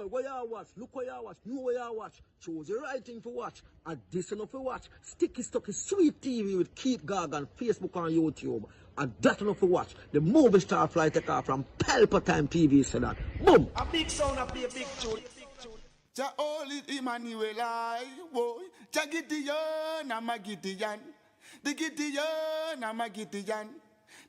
boy, where you watch? Look where you watch. Know where you watch. Choose the right thing to watch. And this enough to watch. Sticky Stucky Sweet TV with Keith Gorgan, Facebook and YouTube. And that enough to watch. The movie star fly take off from Palpatine TV, so that. Boom! A big sound, a play a big tune. Ja Holy Emmanuel, I boy. Ja Gideon, I'm a Gideon. The Gideon, I'm a Gideon.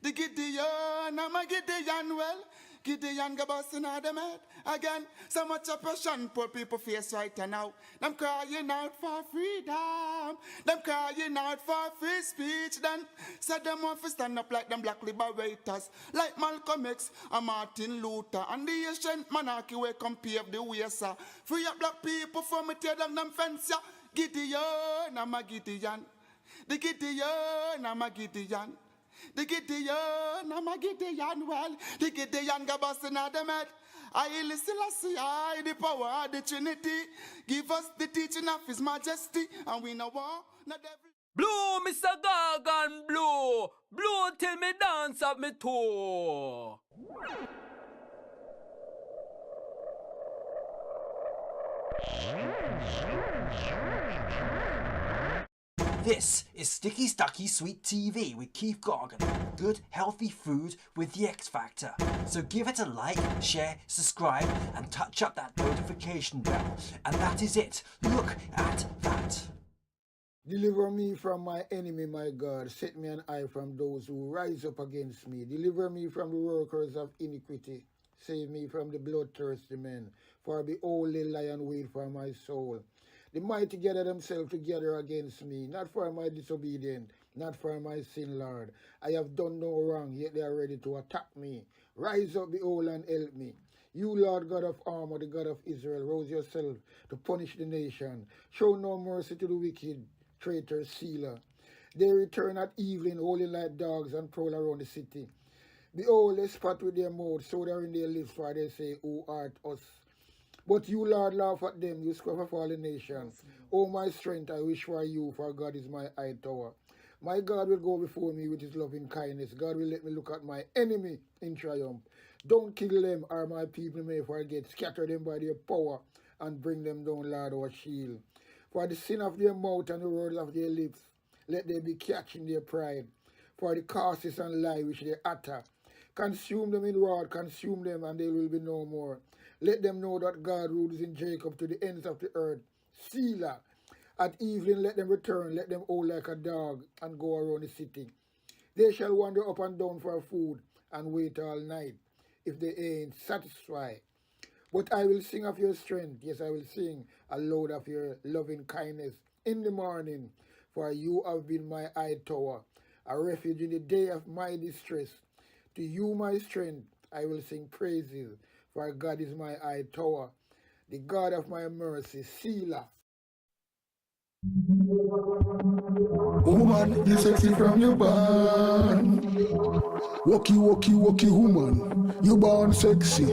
The Gideon, I'm a Gideon. Well, Gideon go busting out them head again. So much oppression put people face right now. Them crying out for freedom. Them crying out for free speech. Then said them want to stand up like them black liberators, like Malcolm X and Martin Luther. And the ancient monarchy will come pave the way, sir. Free up black people from me tear down them fence, yeah. Gideon, I'm a Gideon. The Gideon, I'm a Gideon. The Gideon, I'm a Gideon, well, the Gideon go busting out them head. I listen, I see, I the power of the Trinity. Give us the teaching of His Majesty, and we know war, not every... Blow, Mr. Gorgan, blow. Blow till me dance up me toe. This is Sticky Stucky Sweet TV with Keith Gorgan. Good, healthy food with the X Factor. So give it a like, share, subscribe, and touch up that notification bell. And that is it. Look at that. Deliver me from my enemy, my God. Set me an eye from those who rise up against me. Deliver me from the workers of iniquity. Save me from the bloodthirsty men. For behold, they lie and wait for my soul. The mighty gather themselves together against me, not for my disobedience, not for my sin, Lord. I have done no wrong, yet they are ready to attack me. Rise up, behold, and help me. You, Lord God of armor, the God of Israel, rouse yourself to punish the nation. Show no mercy to the wicked, traitor, sealer. They return at evening, howling like dogs, and prowl around the city. Behold, they spat with their mouth, so they are in their lips, for they say, Who art us? But you, Lord, laugh at them, you scruff of all the nations. O my strength, I wish for you, for God is my high tower. My God will go before me with his loving kindness. God will let me look at my enemy in triumph. Don't kill them, or my people may forget. Scatter them by their power, and bring them down, Lord, our shield. For the sin of their mouth and the words of their lips, let they be catched in their pride. For the curses and lie which they utter. Consume them in wrath, consume them, and they will be no more. Let them know that God rules in Jacob to the ends of the earth. Selah. At evening let them return, let them howl like a dog, and go around the city. They shall wander up and down for food, and wait all night, if they ain't satisfied. But I will sing of your strength, yes, I will sing aloud of your loving kindness in the morning. For you have been my high tower, a refuge in the day of my distress. To you, my strength, I will sing praises. For God is my high tower, the God of my mercy, Selah. Woman, you sexy from your born. Walkie, walkie, walkie, woman. You born sexy.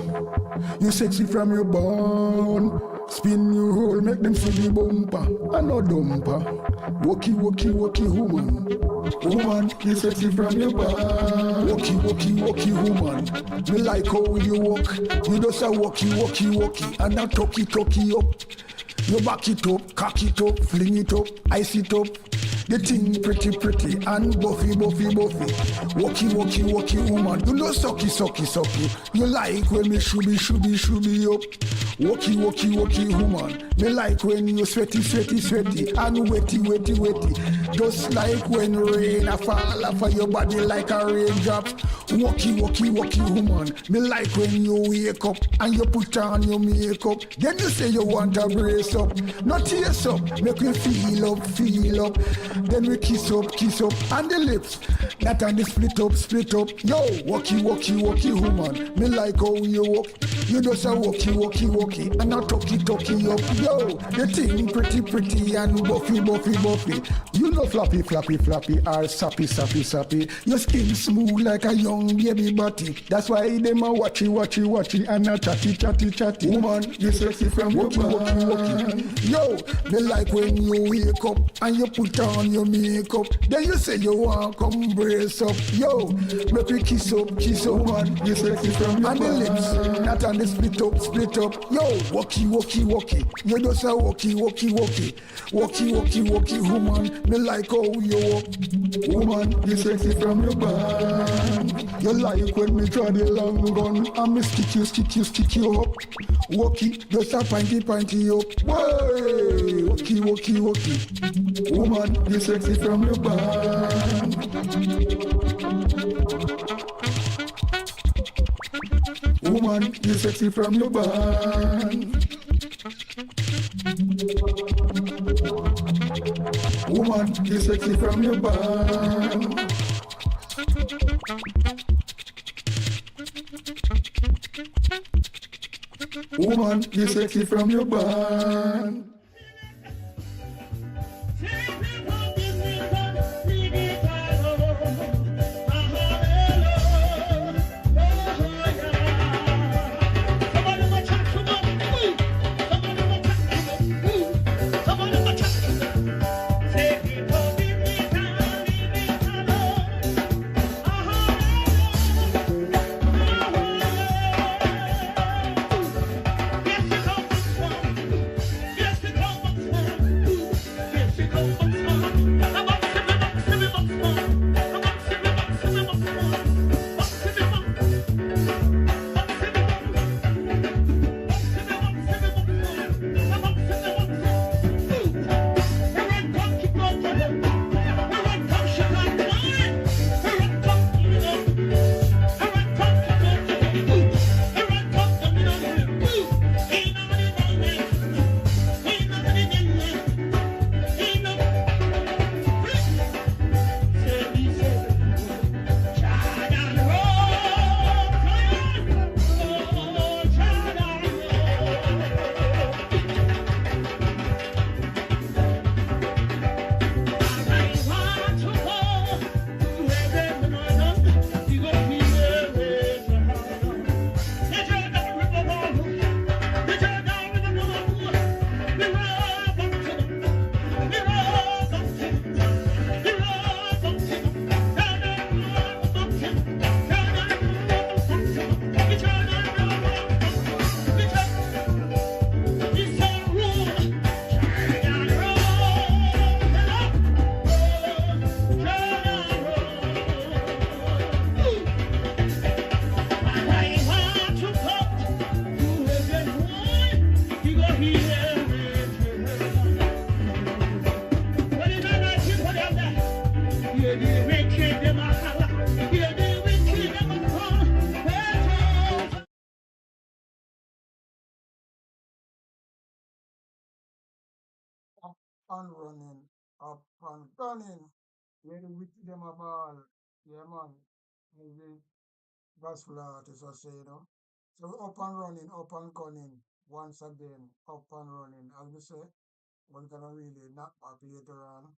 You sexy from your born. Spin your roll, make them see the bumper. And no dumper. Walkie, walkie, walkie, woman. Woman, you sexy from your born. Walkie, walkie, walkie, woman. Me like how you walk. You just a walkie, walkie, walkie. And a talkie, talkie up. You back it up, cock it up, fling it up, ice it up. The thing pretty, pretty, and buffy, buffy, buffy. Walkie, walkie, walkie, woman. You know sucky, sucky, sucky. You like when me shooby, shooby, shooby up. Walkie, walkie, walkie, woman. Me like when you sweaty, sweaty, sweaty, and wetty, wetty, wetty. Just like when rain a fall off of your body like a raindrop. Walkie, walkie, walkie, woman. Me like when you wake up and you put on your makeup. Then you say you want to brace up, not tears up. Make me feel up, feel up. Then we kiss up, and the lips. That and the split up. Yo, walkie, walkie, walkie, woman. Me like how you walk. You just a walkie, walkie, walkie, and a talkie, talkie up. Yo, the thing pretty, pretty, and buffy, buffy, buffy. You know floppy, floppy, floppy, or sappy, sappy, sappy. Your skin smooth like a young baby body. That's why them a watchy, watchy, watchy, and a chatty, chatty, chatty. Woman, you sexy from walkie, walkie, walkie. Yo, me like when you wake up and you put on on your makeup. Then you say you want come brace up. Yo, make we kiss up, woman. You sexy from your and the lips, not on the split up. Yo, walkie. You just a walkie, woman. Me like how you walk, woman. You sexy from your back. You like when me draw the long gun and me stick you up. Walkie, just a pinty up. Way, walkie. Woman, you sexy from your back. Woman, you sexy from your back. Woman, you sexy from your back. Woman, you sexy from your back. Up and running, up and running. Where the wicked them a ball. Yeah, man. Maybe gospel artists I say, you know. So we up and running, up and gunning. Once again, up and running. As we say, we're gonna really knock back later on.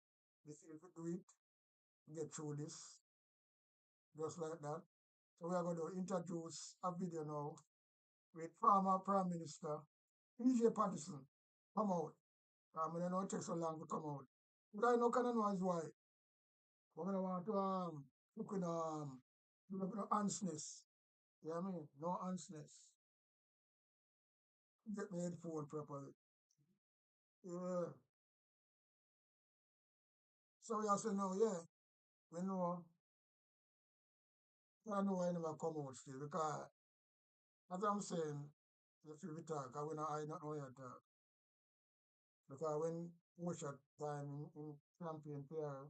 If we do it, get through this, just like that. So we are going to introduce a video now with former Prime Minister PJ Patterson. Come out. I know it takes so long to come out. But I know kind of know is why. We're gonna want to look in do a bit of honestness. Yeah, I mean, no honestness. Get my headphone properly. Yeah. So we also know, yeah, we know I know I never come out still because as I'm saying, if you talk, I will not I not know your talk. Because when much of time in campaign PR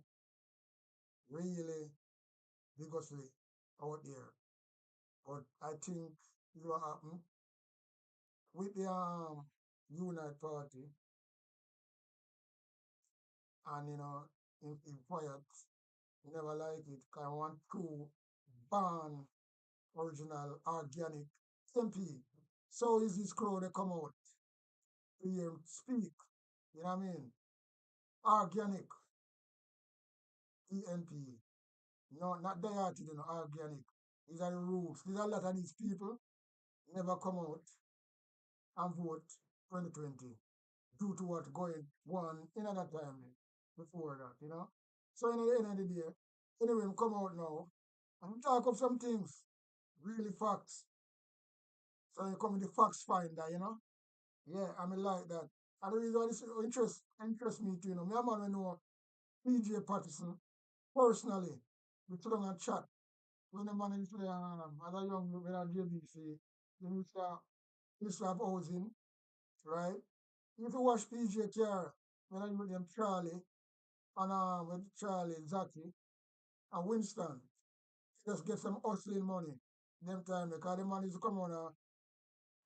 really vigorously out there. But I think it will happen with the Unite Party and in quiet, never like it. I want to ban original organic MP. So is this crowd they come out to hear speak, you know what I mean? Organic ENP. No, not dietary, organic. These are the rules. These are a lot of these people never come out and vote 2020 due to what going on in another time. before that, you know. So in the end of the day, anyway, we come out now and talk of some things, really facts. So you come with the facts finder, you know. Yeah, I mean like that. And the reason why this interest me too, you know. Me a man we know PJ Patterson personally. We sit down and chat. When the man used to as a young when at JBC, they used to have housing, right? If you watch PJ car, when I with them Charlie and with Charlie, Zaki and Winston, just get some hustling money. Them time because the man used to come on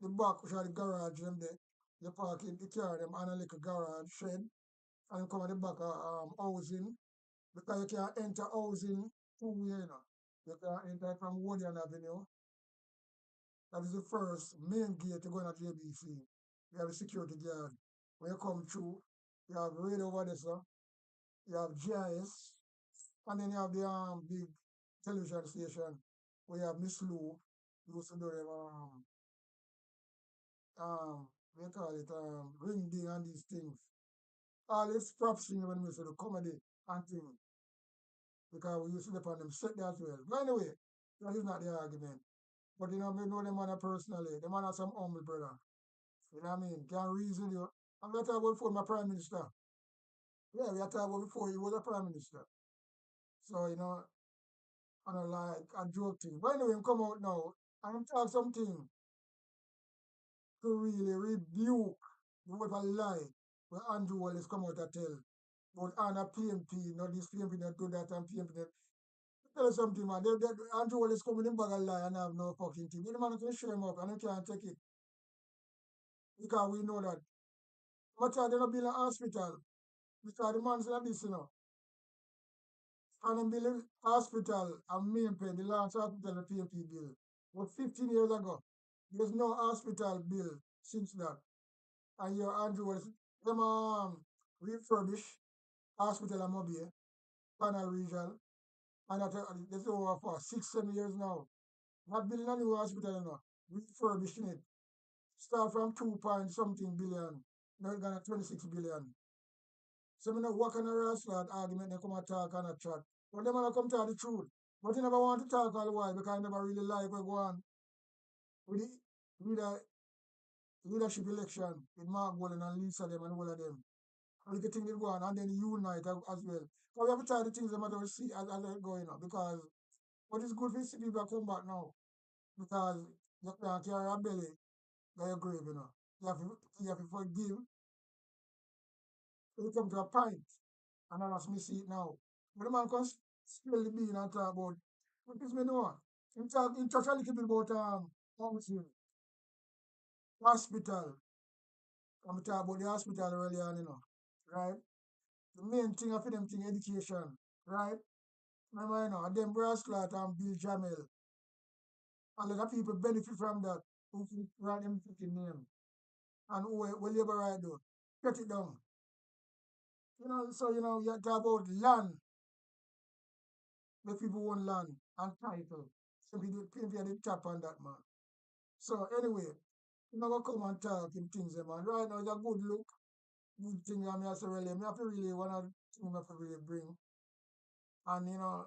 the back which are the garage them there. They park in the car them and a little garage shed and you come at the back of housing because you can enter housing two-way, you know. You can enter from Gorgan Avenue. That is the first main gate to go in at JBC. You have a security guard. When you come through, you have radio over there, sir. You have GIS, and then you have the big television station where you have Miss Lou, used to do them we call it ring ding and these things. All this props thing when we say the comedy and thing. Because we used to depend on them set that as well. But anyway, that is not the argument. But you know, me know the man personally. The man has some humble brother. You know what I mean? Can reason you. I'm not talking about before my prime minister. Yeah, we are talking about before he was a prime minister. So, you know, I don't like a joke thing. But anyway, him come out now and him talk something to really rebuke the word of lie where Andrew Wallace come out and tell. But Anna PMP, not this PMP not do that and PMP not. Tell you something, man. Andrew Wallace coming in bag of lie and have no fucking thing. The man can show him up and he can't take it. Because we know that. But they not build a hospital. Because the man's like this, you know. And them build a hospital and main pay, the last hospital the PMP bill. But 15 years ago, there's no hospital bill since that. And your Andrew Wallace, them refurbish hospital in Mobile, Panel Regional, and that's over for 6, 7 years now. Not building a new hospital, you know, refurbishing it. Start from 2 point something billion, now it's gonna 26 billion. So me know what kind of rascal argument they come and talk and a chat. But them wanna come tell the truth. But you never want to talk all the while because you never really like what go on with the leadership election with Mark Bolin and Lisa them and all of them. And the thing they go on and then unite as well. So we have to tell the things them to see as they go, you know, because what is good for see people come back now. Because you can't carry a belly by your grave, you know. You have to forgive when you come to a pint. And that's me see it now. But the man can spill the bean and talk about what is me know. He touch a little bit about housing, hospital. I'm talk about the hospital earlier on, you know. Right? The main thing of them thing education. Right? Remember, you know, them brass clot and Bill Jamel. A lot of people benefit from that. Who write them fucking name. And who labor right though. Cut it down. You know, so you know, you talk about land, where people own land and title. So people are the top on that man. So anyway, you know, come and talk in things, man. Right now it's a good look, good thing I have to really, I have to really one of the things I have to really bring. And you know,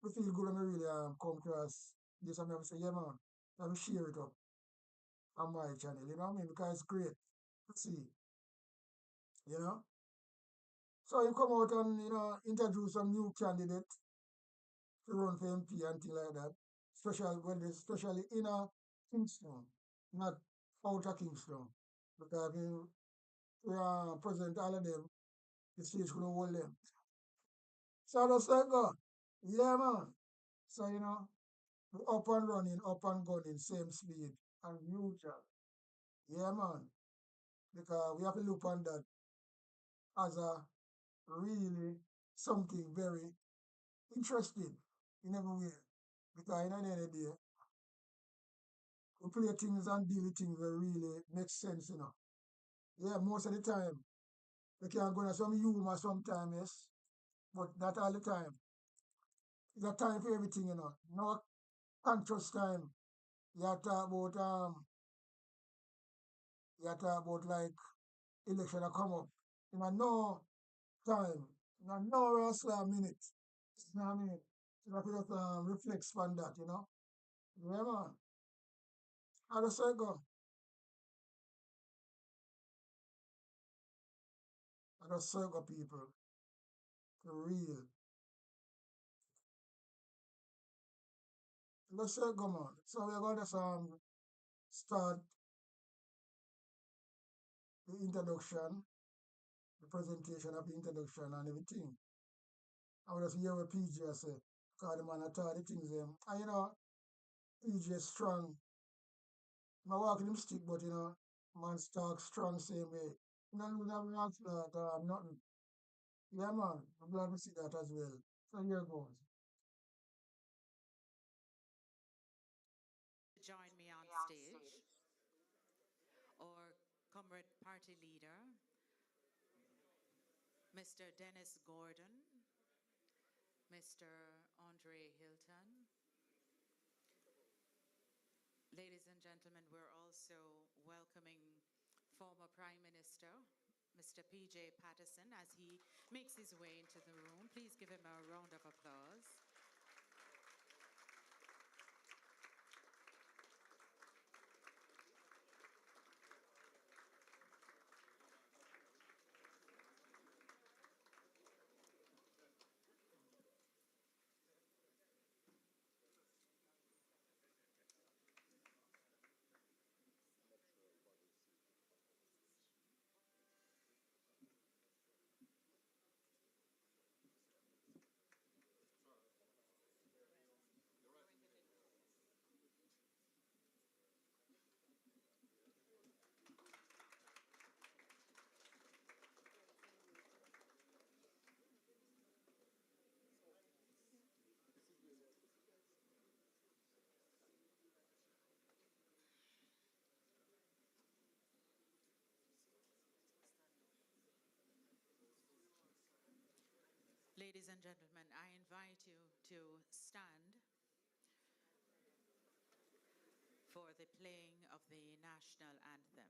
we feel good when we really come across this and I have to say, yeah man, I have to share it up on my channel, you know what I mean? Because it's great to see, you know. So you come out and you know introduce some new candidate to run for MP and things like that. Especially in a Kingston, not outer Kingston. Because present all of them, the stage couldn't hold them. So that's like go. Yeah man. So you know, we up and running, up and gunning, same speed and neutral. Yeah man. Because we have to look on that as a really something very interesting in every way. Because in the end of the day, we play things and deal with things that really make sense, you know. Yeah, most of the time. We can go on some humor sometimes, yes, but not all the time. There's a time for everything, you know. No conscious time. You have to talk about like election a come up. You know, no time. Now, no wrestler minute. You know what I mean? So that we just reflects on that, you know? Yeah, man. How does it go? How does it go, people? For real. Let's say go, man. So we're going to start the introduction, the presentation of the introduction and everything. I would just hear what PJ say. Because the man I taught the things them. And you know, PJ strong. I walk in him stick, but you know, man talk strong same way. None would have asked that nothing. Yeah man, I'm glad to see that as well. So here goes. Join me on stage, or comrade party leader, Mr. Dennis Gordon, Mr. Andre Hilton. Ladies and gentlemen, we're also welcoming former Prime Minister, Mr. PJ Patterson, as he makes his way into the room. Please give him a round of applause. Ladies and gentlemen, I invite you to stand for the playing of the national anthem.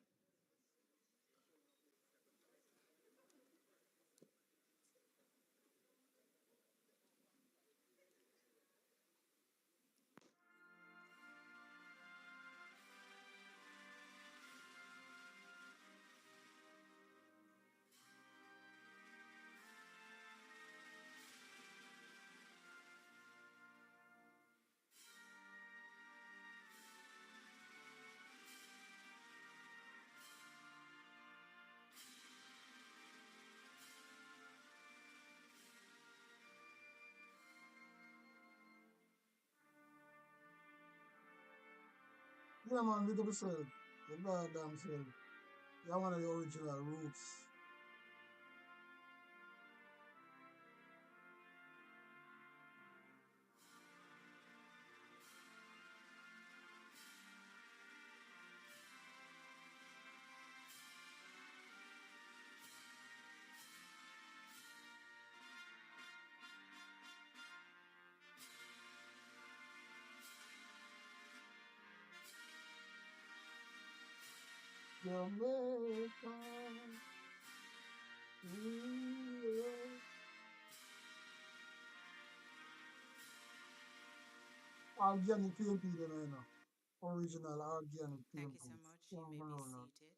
Yeah man, big up yourself. You goddamn self. You're one of the original roots. Jamaica. Yeah. Organic PMP them, you know. Original organic Thank PMP. you so much. You Don't may go be around now. seated.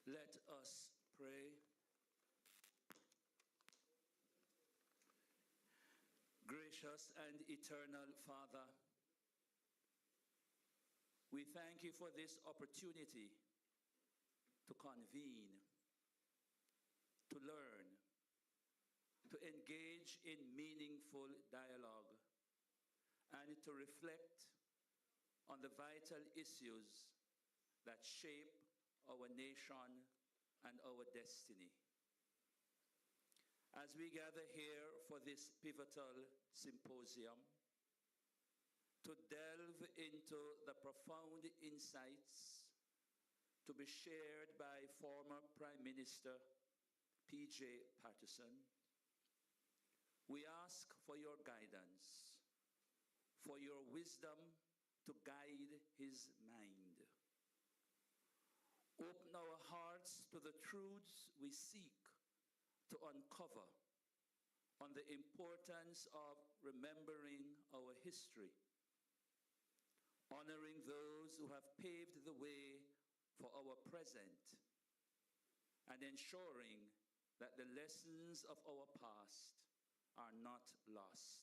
Let us pray. Gracious and eternal Father, we thank you for this opportunity to convene, to learn, to engage in meaningful dialogue, and to reflect on the vital issues that shape our nation and our destiny. As we gather here for this pivotal symposium, to delve into the profound insights to be shared by former Prime Minister PJ Patterson, we ask for your guidance, for your wisdom to guide his mind, Open our hearts to the truths we seek to uncover on the importance of remembering our history, honoring those who have paved the way for our present, and ensuring that the lessons of our past are not lost.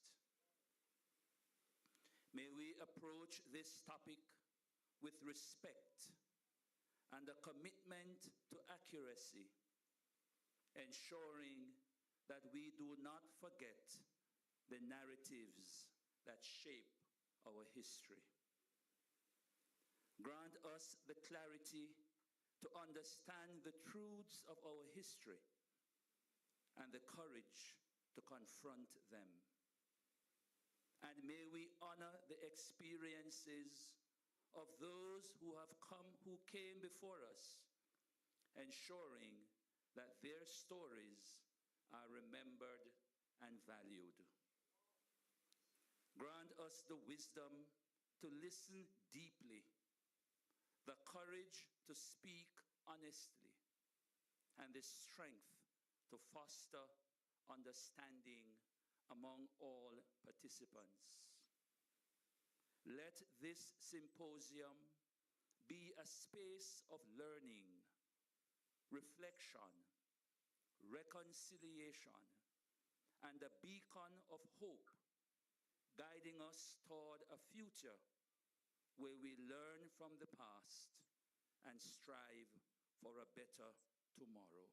May we approach this topic with respect and a commitment to accuracy, ensuring that we do not forget the narratives that shape our history. Grant us the clarity to understand the truths of our history and the courage to confront them. And may we honor the experiences of those who came before us, ensuring that their stories are remembered and valued. Grant us the wisdom to listen deeply, the courage to speak honestly, and the strength to foster understanding among all participants. Let this symposium be a space of learning, reflection, reconciliation, and a beacon of hope, guiding us toward a future where we learn from the past and strive for a better tomorrow.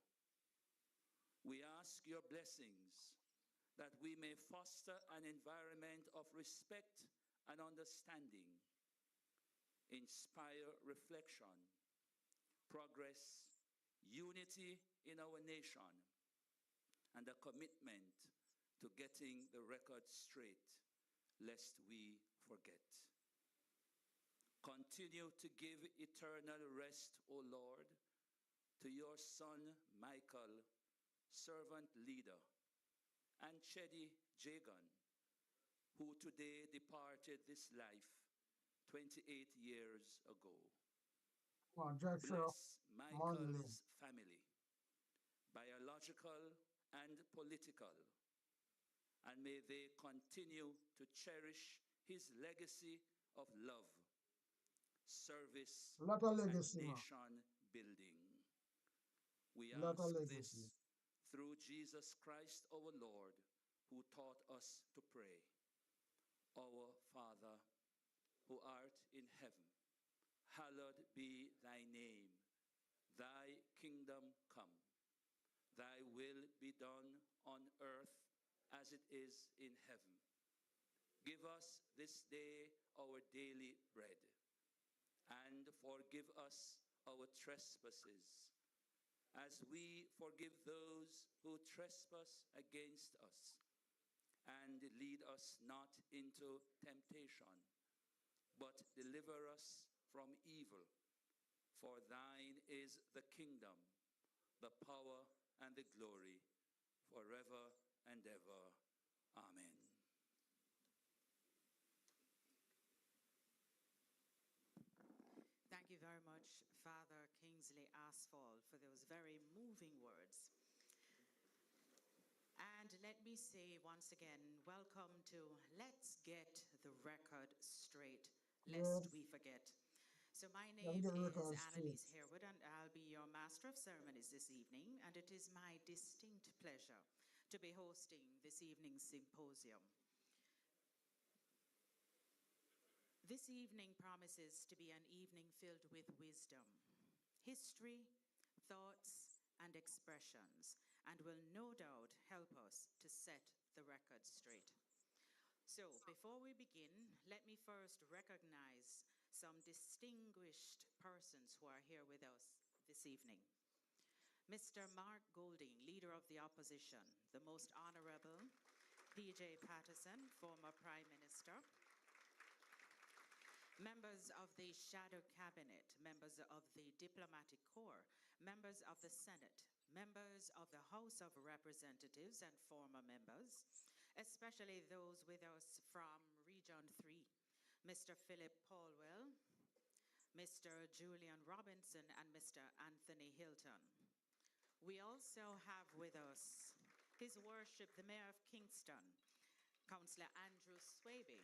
We ask your blessings that we may foster an environment of respect and understanding, inspire reflection, progress, unity in our nation, and a commitment to getting the record straight, lest we forget. Continue to give eternal rest, O Lord, to your son Michael, servant leader, and Chedi Jagan, who today departed this life 28 years ago. Bless Michael's family, biological and political, and may they continue to cherish his legacy of love, service, and nation building. We ask this through Jesus Christ our Lord, who taught us to pray. Our Father, who art in heaven, hallowed be thy name. Thy kingdom come. Thy will be done on earth as it is in heaven. Give us this day our daily bread, and forgive us our trespasses, as we forgive those who trespass against us. And lead us not into temptation, but deliver us from evil. For thine is the kingdom, the power, and the glory, forever and ever. Amen. Thank you very much, Father Kingsley Asphalt, for those very moving words. And let me say once again, welcome to Let's Get the Record Straight, lest we forget. So my name is Annalise Harewood, and I'll be your Master of Ceremonies this evening, and it is my distinct pleasure to be hosting this evening's symposium. This evening promises to be an evening filled with wisdom, history, thoughts, and expressions, and will no doubt help us to set the record straight. So, before we begin, let me first recognize some distinguished persons who are here with us this evening. Mr. Mark Golding, Leader of the Opposition, the Most Honorable PJ Patterson, former Prime Minister, members of the Shadow Cabinet, members of the Diplomatic Corps, members of the Senate, members of the House of Representatives and former members, especially those with us from Region 3, Mr. Philip Paulwell, Mr. Julian Robinson and Mr. Anthony Hilton. We also have with us His Worship, the Mayor of Kingston, Councillor Andrew Swaby,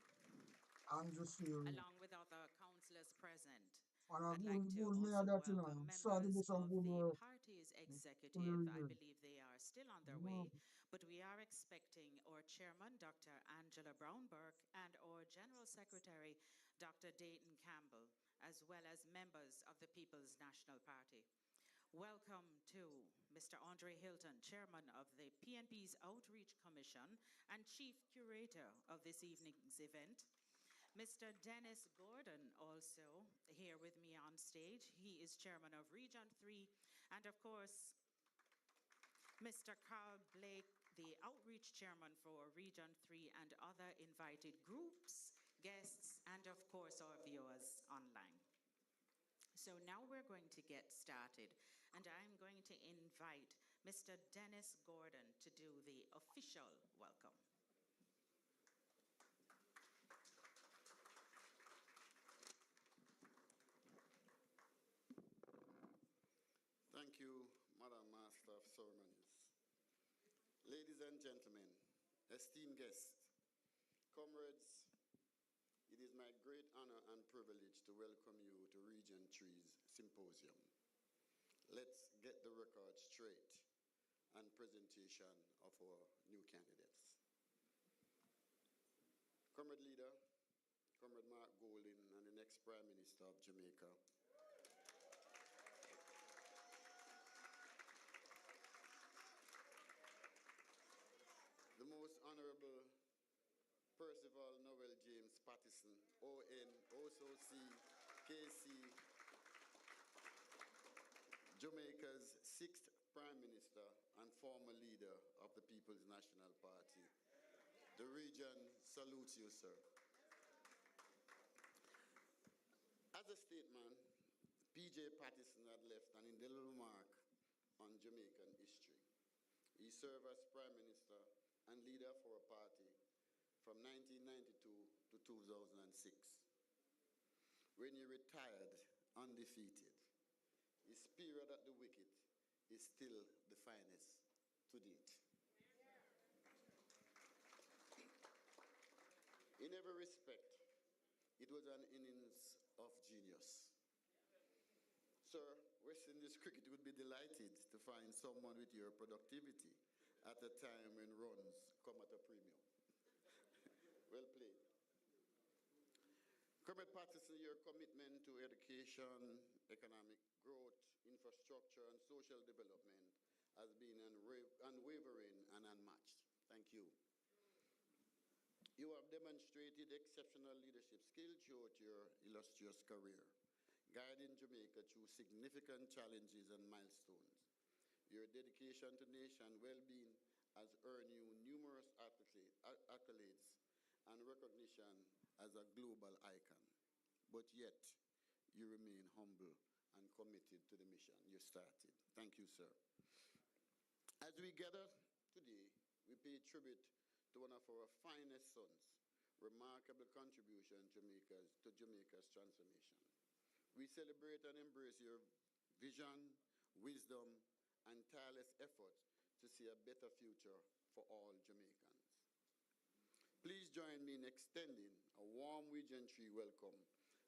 Andrew Swaby. along with other councillors present. And I'd like to good mayor also that you welcome know. Started members with some of good the work. party's Really executive. I good. believe they are still on their way, but we are expecting our chairman, Dr. Angela Brown-Burke, and our general secretary, Dr. Dayton Campbell, as well as members of the People's National Party. Welcome to Mr. Andre Hilton, chairman of the PNP's Outreach Commission and chief curator of this evening's event. Mr. Dennis Gordon also here with me on stage. He is chairman of Region 3. And of course, Mr. Carl Blake, the outreach chairman for Region 3 and other invited groups, guests, and of course our viewers online. So now we're going to get started, and I'm going to invite Mr. Dennis Gordon to do the official welcome. Thank you, Madam Master of Ceremonies. Ladies and gentlemen, esteemed guests, comrades, it is my great honor and privilege to welcome you to Region 3's symposium. Let's get the record straight and presentation of our new candidates. Comrade Leader, Comrade Mark Golding, and the next Prime Minister of Jamaica, the Most Honorable Percival Noel James Pattterson, ON, OSOC, KC, Jamaica's 6th Prime Minister and former leader of the People's National Party. The region salutes you, sir. As a statesman, P.J. Pattterson had left an indelible mark on Jamaican history. He served as Prime Minister and leader for a party from 1992 to 2006. When he retired undefeated, his period at the wicket is still the finest to date. In every respect, it was an innings of genius. Sir, West Indies cricket would be delighted to find someone with your productivity at a time when runs come at a premium. Well played. Comrade Pattterson, your commitment to education, economic growth, infrastructure, and social development has been unwavering and unmatched. Thank you. You have demonstrated exceptional leadership skills throughout your illustrious career, guiding Jamaica through significant challenges and milestones. Your dedication to nation well-being has earned you numerous accolades and recognition as a global icon. But yet, you remain humble and committed to the mission you started. Thank you, sir. As we gather today, we pay tribute to one of our finest sons, remarkable contribution to Jamaica's transformation. We celebrate and embrace your vision, wisdom, and tireless efforts to see a better future for all Jamaicans. Please join me in extending a warm Region 3 welcome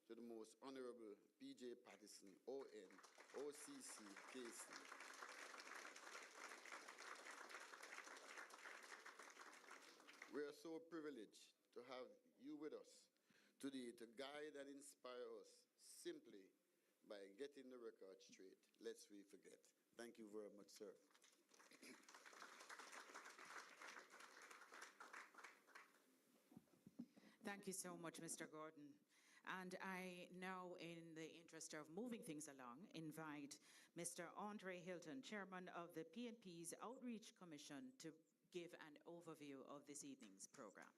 to the Most Honorable P.J. Pattterson, ON, OCC, KC. We are so privileged to have you with us today to guide and inspire us simply by getting the record straight, lest we forget. Thank you very much, sir. Thank you so much, Mr. Gordon. And I now, in the interest of moving things along, invite Mr. Andre Hilton, chairman of the PNP's Outreach Commission, to give an overview of this evening's program.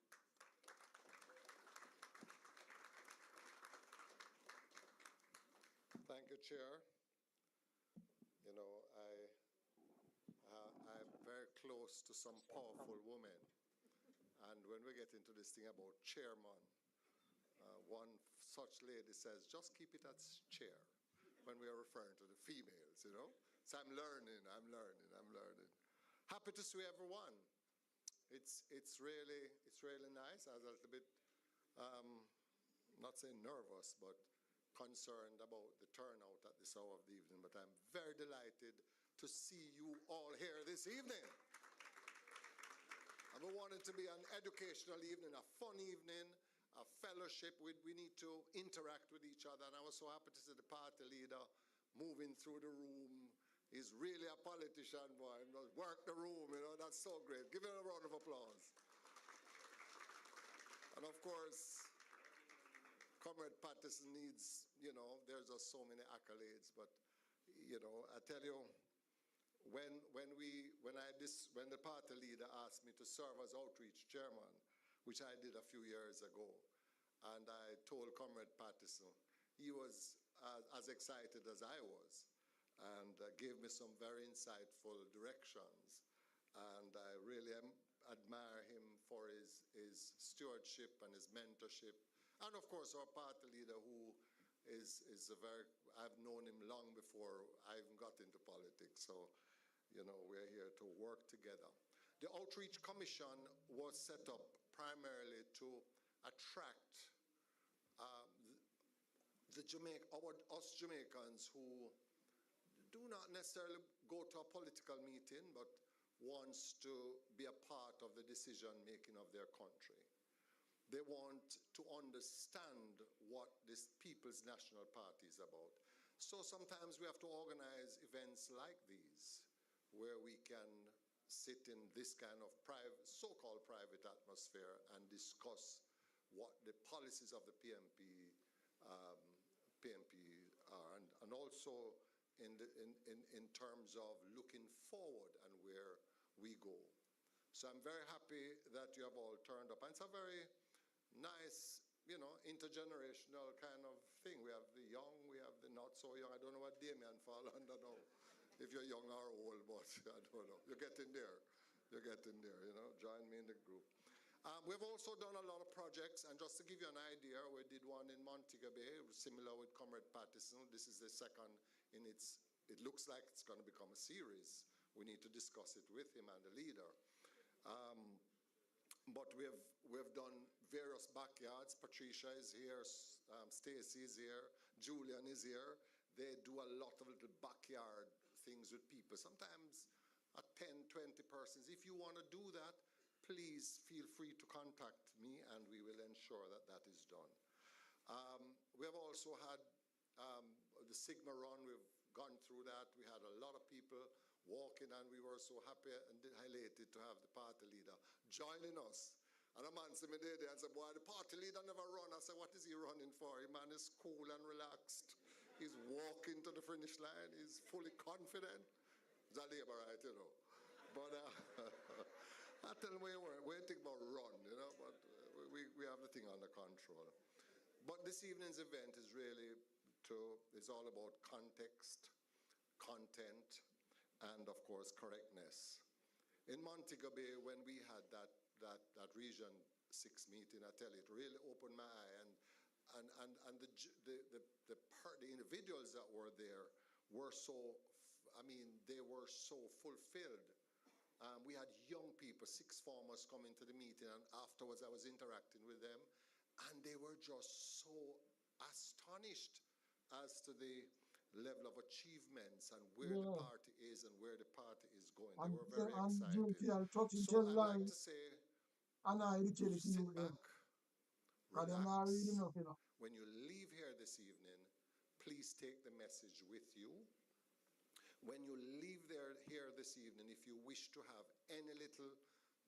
Thank you, Chair. You know, I'm very close to some powerful women. And when we get into this thing about chairman, one such lady says, just keep it at chair when we are referring to the females, you know. So I'm learning. Happy to see everyone. It's really nice. I was a little bit, not saying nervous, but concerned about the turnout at this hour of the evening. But I'm very delighted to see you all here this evening. And we want it to be an educational evening, a fun evening, a fellowship. We need to interact with each other. And I was so happy to see the party leader moving through the room. He's really a politician, boy. He does work the room, you know. That's so great. Give him a round of applause. And of course, Comrade Patterson needs, you know, there's just so many accolades. But, you know, I tell you, when the party leader asked me to serve as outreach chairman, which I did a few years ago, and I told Comrade Patterson, he was as excited as I was, and gave me some very insightful directions. And I really admire him for his stewardship and his mentorship. And of course, our party leader, who is a very, I've known him long before I even got into politics. So, you know, we're here to work together. The Outreach Commission was set up primarily to attract us Jamaicans who do not necessarily go to a political meeting, but wants to be a part of the decision-making of their country. They want to understand what this People's National Party is about. So sometimes we have to organize events like these, where we can sit in this kind of private, so-called private atmosphere and discuss what the policies of the PNP are, and also in terms of looking forward and where we go. So I'm very happy that you have all turned up. And it's a very nice, you know, intergenerational kind of thing. We have the young, we have the not so young. I don't know what Damien fall under now, if you're young or old, but I don't know. You're getting there. You're getting there, you know. Join me in the group. We've also done a lot of projects, and just to give you an idea, we did one in Montego Bay, similar with Comrade Patterson. This is the second in its, it looks like it's going to become a series. We need to discuss it with him and the leader. But we've done various backyards. Patricia is here, Stacy is here, Julian is here. They do a lot of little backyard things with people, sometimes 10, 20 persons. If you want to do that, please feel free to contact me, and we will ensure that that is done. We have also had the Sigma Run. We've gone through that. We had a lot of people walking, and we were so happy and elated to have the party leader joining us. And a man said me there and said, boy, the party leader never run. I said, what is he running for? The man is cool and relaxed. He's walking to the finish line. He's fully confident. He's a laborite, you know. But I tell him we're thinking about run, you know, but we have the thing under control. But this evening's event is really it's all about context, content, and of course correctness. In Montego Bay, when we had that Region 6 meeting, I tell you, it really opened my eye, and the individuals that were there were so, I mean, they were so fulfilled. We had young people, 6 farmers coming to the meeting, and afterwards I was interacting with them, and they were just so astonished as to the level of achievements and where the party is and where the party is going. They were very excited. So I'd like to say, sit back, relax. When you leave here this evening, please take the message with you. When you leave here this evening, if you wish to have any little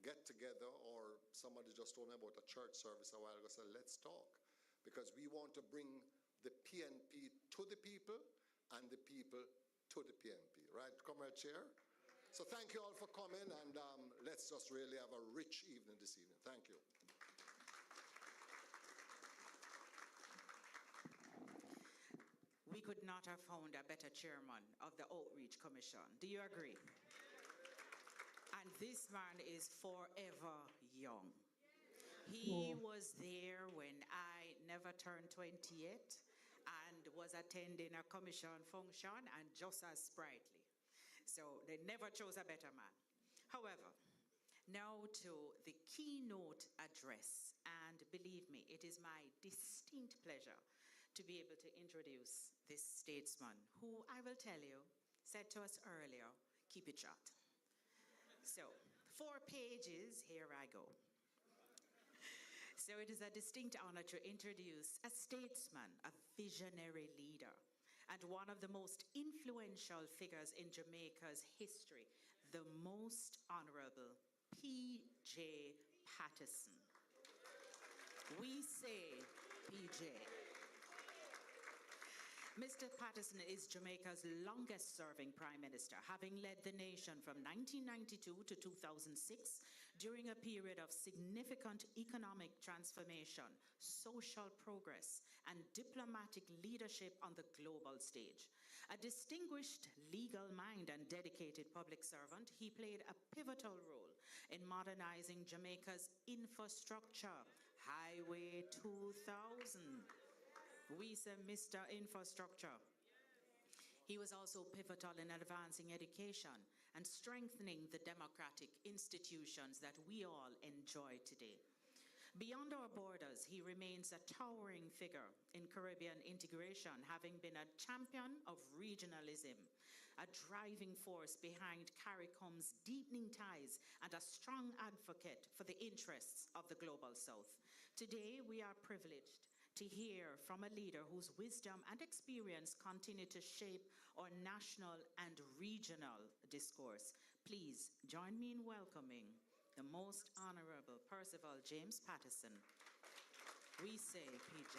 get-together, or somebody just told me about a church service a while ago, said, let's talk. Because we want to bring the PNP to the people and the people to the PNP. Right, Comrade Chair? So thank you all for coming, and let's just really have a rich evening this evening. Thank you. We could not have found a better chairman of the Outreach Commission. Do you agree? And this man is forever young. He was there when I never turned 20 yet and was attending a commission function and just as sprightly. So they never chose a better man. However, now to the keynote address, and believe me, it is my distinct pleasure to be able to introduce this statesman who, I will tell you, said to us earlier, keep it short. So, 4 pages, here I go. So it is a distinct honor to introduce a statesman, a visionary leader, and one of the most influential figures in Jamaica's history, the Most Honorable P.J. Patterson. We say P.J. Mr. Patterson is Jamaica's longest-serving Prime Minister, having led the nation from 1992 to 2006 during a period of significant economic transformation, social progress, and diplomatic leadership on the global stage. A distinguished legal mind and dedicated public servant, he played a pivotal role in modernizing Jamaica's infrastructure, Highway 2000. We say Mr. Infrastructure. He was also pivotal in advancing education and strengthening the democratic institutions that we all enjoy today. Beyond our borders, he remains a towering figure in Caribbean integration, having been a champion of regionalism, a driving force behind CARICOM's deepening ties, and a strong advocate for the interests of the Global South. Today, we are privileged to hear from a leader whose wisdom and experience continue to shape our national and regional discourse. Please join me in welcoming the Most Honorable Percival James Patterson. We say PJ.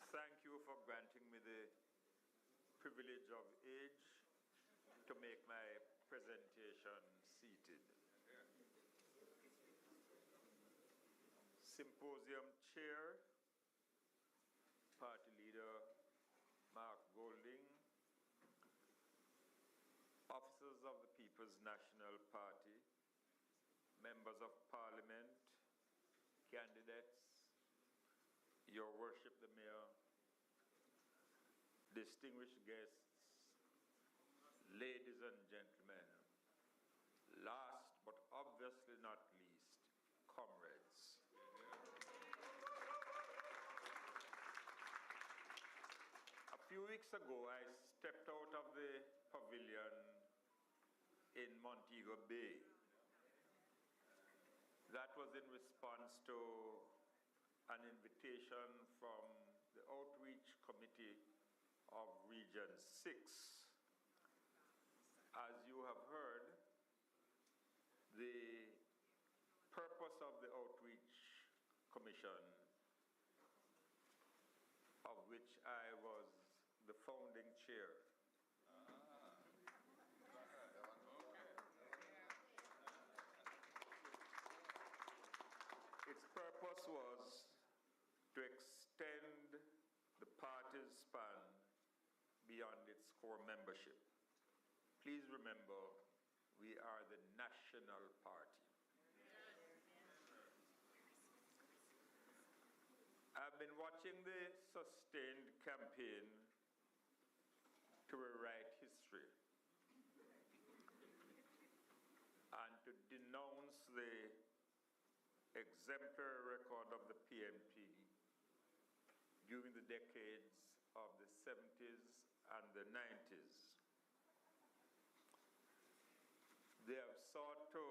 Thank you for granting me the privilege of age to make my presentation seated. Symposium Chair, Party Leader Mark Golding, officers of the People's National Party, members of Parliament, candidates, Your Worship the Mayor, distinguished guests, ladies and gentlemen, last but obviously not least, comrades. A few weeks ago, I stepped out of the pavilion in Montego Bay. That was in response to an invitation from the Outreach Committee of Region 6. As you have heard, the purpose of the Outreach Commission, of which I was the founding chair, its purpose was to extend the party's span beyond its core membership. Please remember, we are the national party. I've been watching the sustained campaign to rewrite history and to denounce the exemplary record of the PNP during the decades of the 70s and the 90s. They have sought to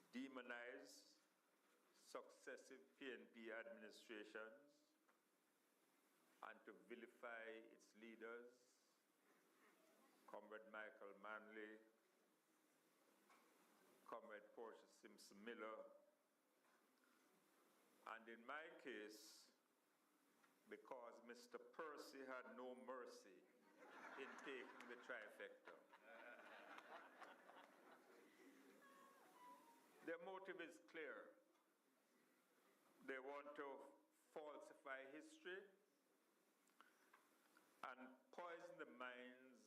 demonize successive PNP administrations and to vilify its leaders, Comrade Michael Manley, Comrade Portia Simpson Miller, and in my case, because Mr. Percy had no mercy in taking the trifecta. Their motive is clear. They want to falsify history and poison the minds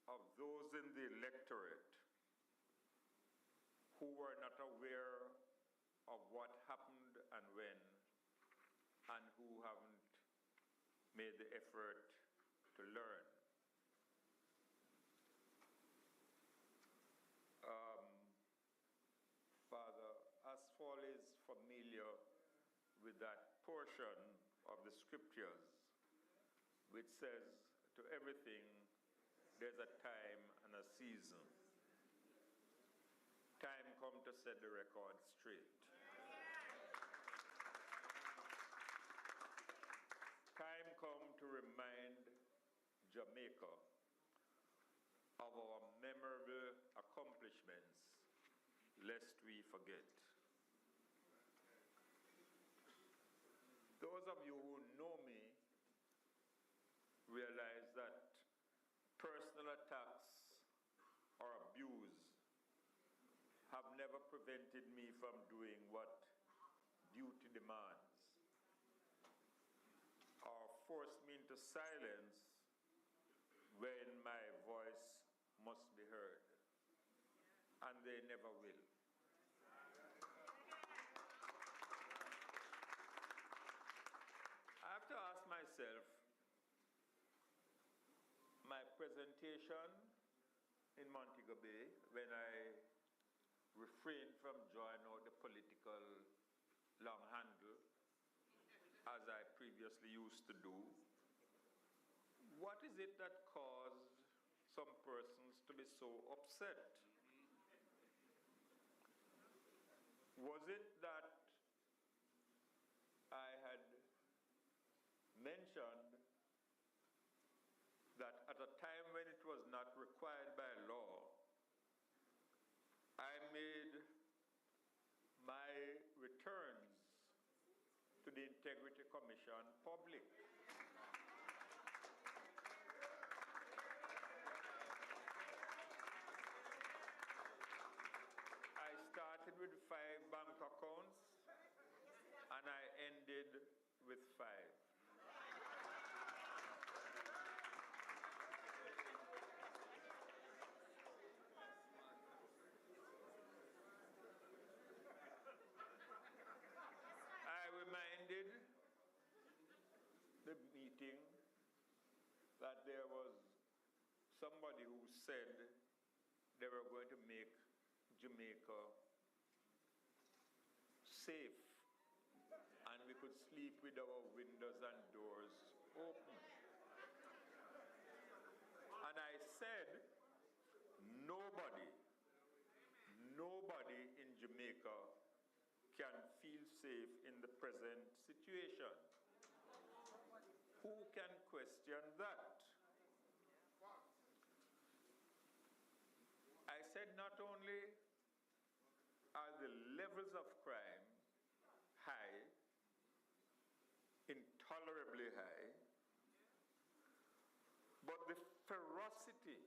of those in the electorate who were not aware of what happened and when, and who haven't made the effort to learn. Father Asphalt is familiar with that portion of the scriptures which says, to everything there's a time and a season. Time come to set the record straight. Time come to remind Jamaica of our memorable accomplishments, lest we forget. Those of you who know me realize that personal attacks or abuse have never prevented me from doing what duty demands, or forced me into silence when my voice must be heard, and they never will. I have to ask myself, my presentation in Montego Bay, when I refrained from drawing out the political long handle, as I previously used to do, what is it that caused some persons to be so upset? Was it that I had mentioned that at a time when it was not required by law, I made my returns to the Integrity Commission public? I started with 5 bank accounts and I ended with 5. I reminded the meeting that there was somebody who said they were going to make Jamaica safe and we could sleep with our windows and doors open. And I said, nobody in Jamaica can feel safe in the present situation. Who can question that? I said not only are the levels of crime high, intolerably high, but the ferocity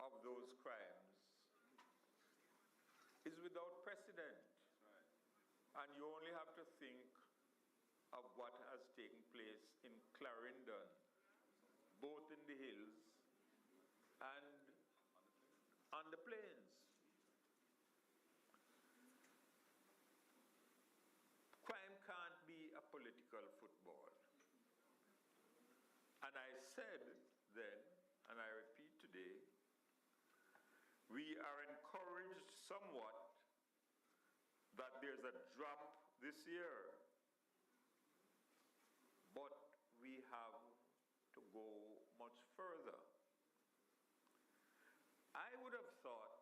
of those crimes is without precedent. And you only have to think of what has taken place in Clarendon, both in the hills and on the plains. Crime can't be a political football. And I said then, and I repeat today, we are encouraged somewhat that there's a drop this year, but we have to go much further. I would have thought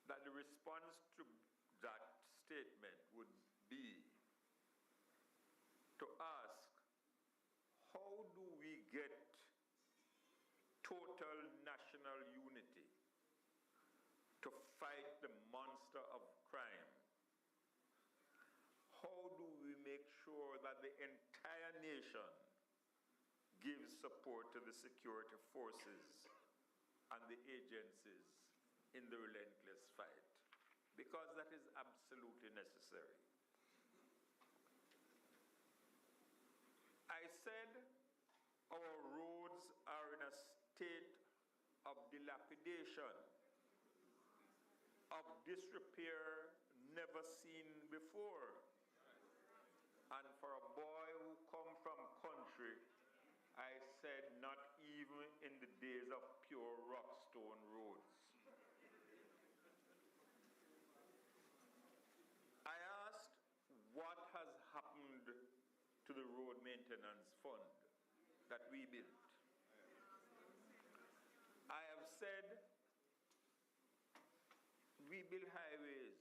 that the response to that statement would be to ask, how do we get total national unity to fight the monster of crime? How do we make ensure that the entire nation gives support to the security forces and the agencies in the relentless fight, because that is absolutely necessary. I said our roads are in a state of dilapidation, of disrepair never seen before. And for a boy who come from country, I said not even in the days of pure rockstone roads. I asked what has happened to the road maintenance fund that we built. I have said we build highways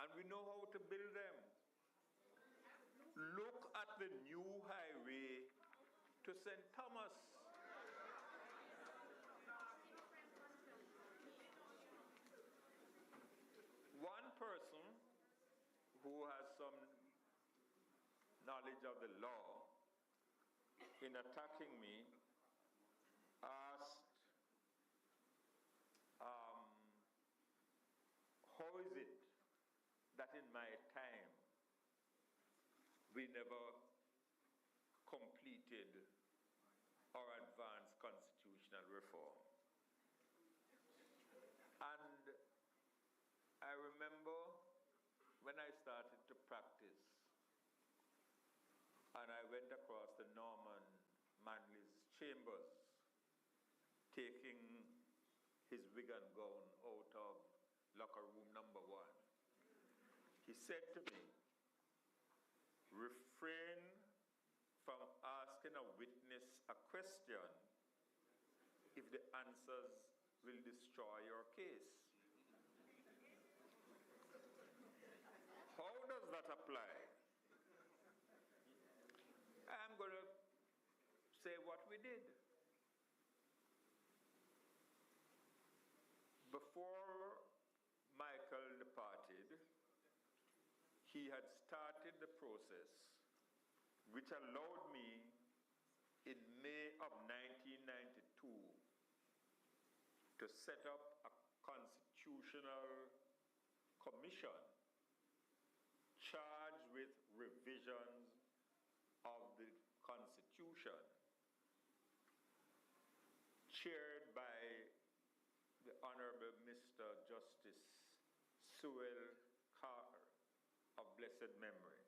and we know how to build them. Look at the new highway to St. Thomas. One person who has some knowledge of the law, in attacking me, asked, how is it that in my time we never completed or advanced constitutional reform? And I remember when I started to practice and I went across the Norman Manley's chambers, taking his wig and gown out of locker room number 1. He said to me, refrain from asking a witness a question if the answers will destroy your case. How does that apply? I'm going to say what we did. Before Michael departed, he had started the process which allowed me in May of 1992 to set up a constitutional commission charged with revisions of the Constitution, chaired by the Honorable Mr. Justice Sewell Carter of blessed memory.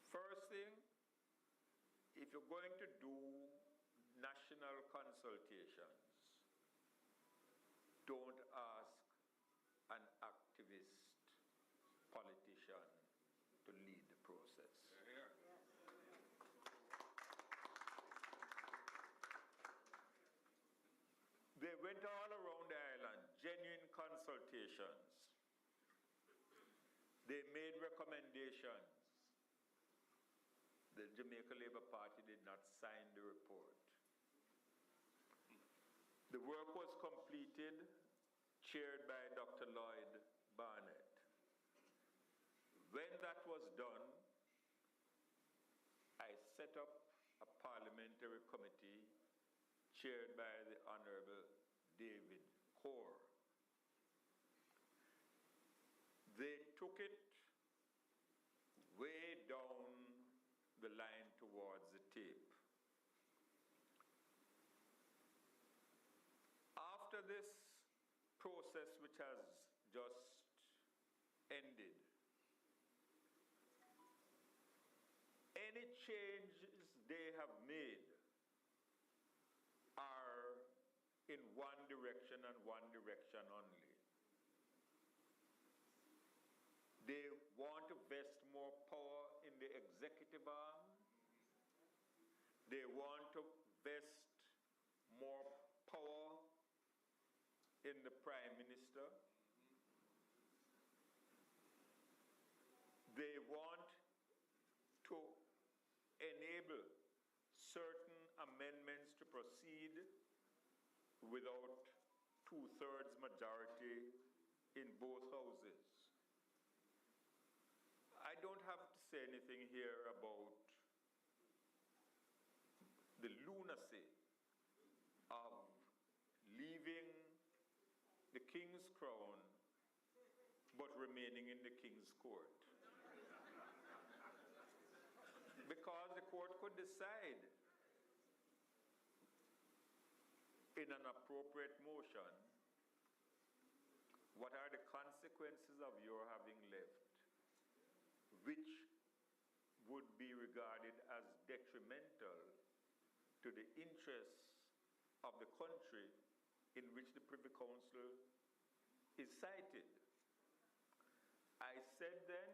First thing, if you're going to do national consultations, don't ask an activist politician to lead the process. They went all around the island, genuine consultations. They made recommendations. The Jamaica Labour Party did not sign the report. The work was completed, chaired by Dr. Lloyd Barnett. When that was done, I set up a parliamentary committee chaired by the Honorable David Core. They took it way down the line towards the tape. After this process, which has just ended, any changes they have made are in one direction and one direction only. They want to vest more power in the executive arm. They want to vest more power in the Prime Minister. They want to enable certain amendments to proceed without 2/3 majority in both houses. I don't have to say anything here about the lunacy of leaving the king's crown but remaining in the king's court. Because the court could decide in an appropriate motion what are the consequences of your having left, which would be regarded as detrimental to the interests of the country in which the Privy Council is cited. I said then,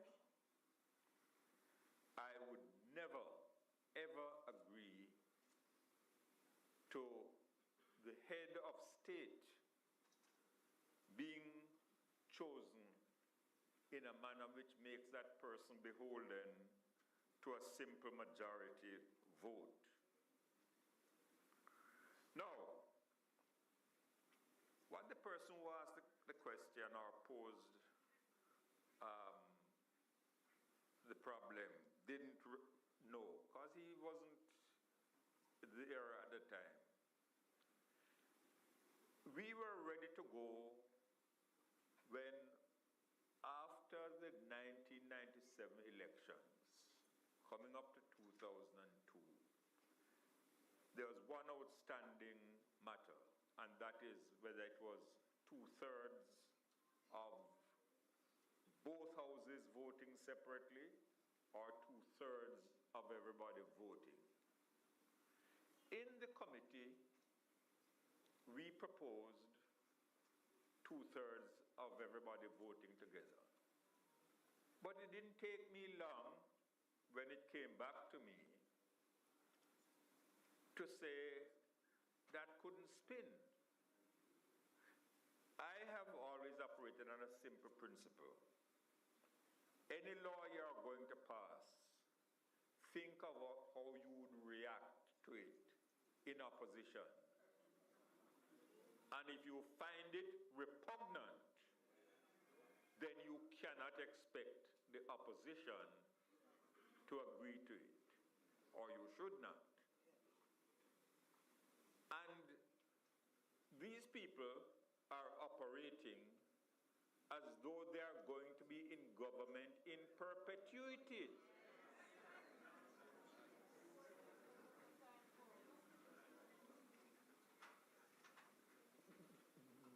I would never, ever agree to the head of state being chosen in a manner which makes that person beholden to a simple majority vote. Now, what the person who asked the question or posed the problem didn't know, because he wasn't there at the time. We were ready to go when, after the 1997 elections, coming up to 2002, there was one outstanding matter, and that is whether it was 2/3 of both houses voting separately or 2/3 of everybody voting. In the committee, we proposed 2/3 of everybody voting together. But it didn't take me long when it came back to me to say that couldn't spin. I have always operated on a simple principle. Any law you are going to pass, think of how you would react to it in opposition. And if you find it repugnant, then you cannot expect the opposition to agree to it, or you should not. And these people are operating as though they are going to be in government in perpetuity.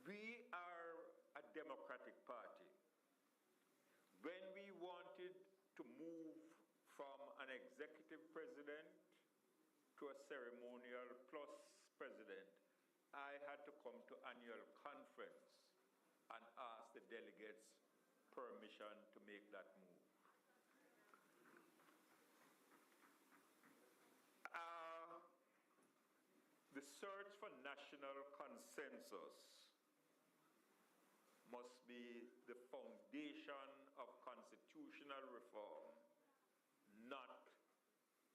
We are a democratic party. When we wanted to move from an executive president to a ceremonial plus president, I had to come to annual conference and ask the delegates permission to make that move. The search for national consensus must be the foundation of constitutional reform, not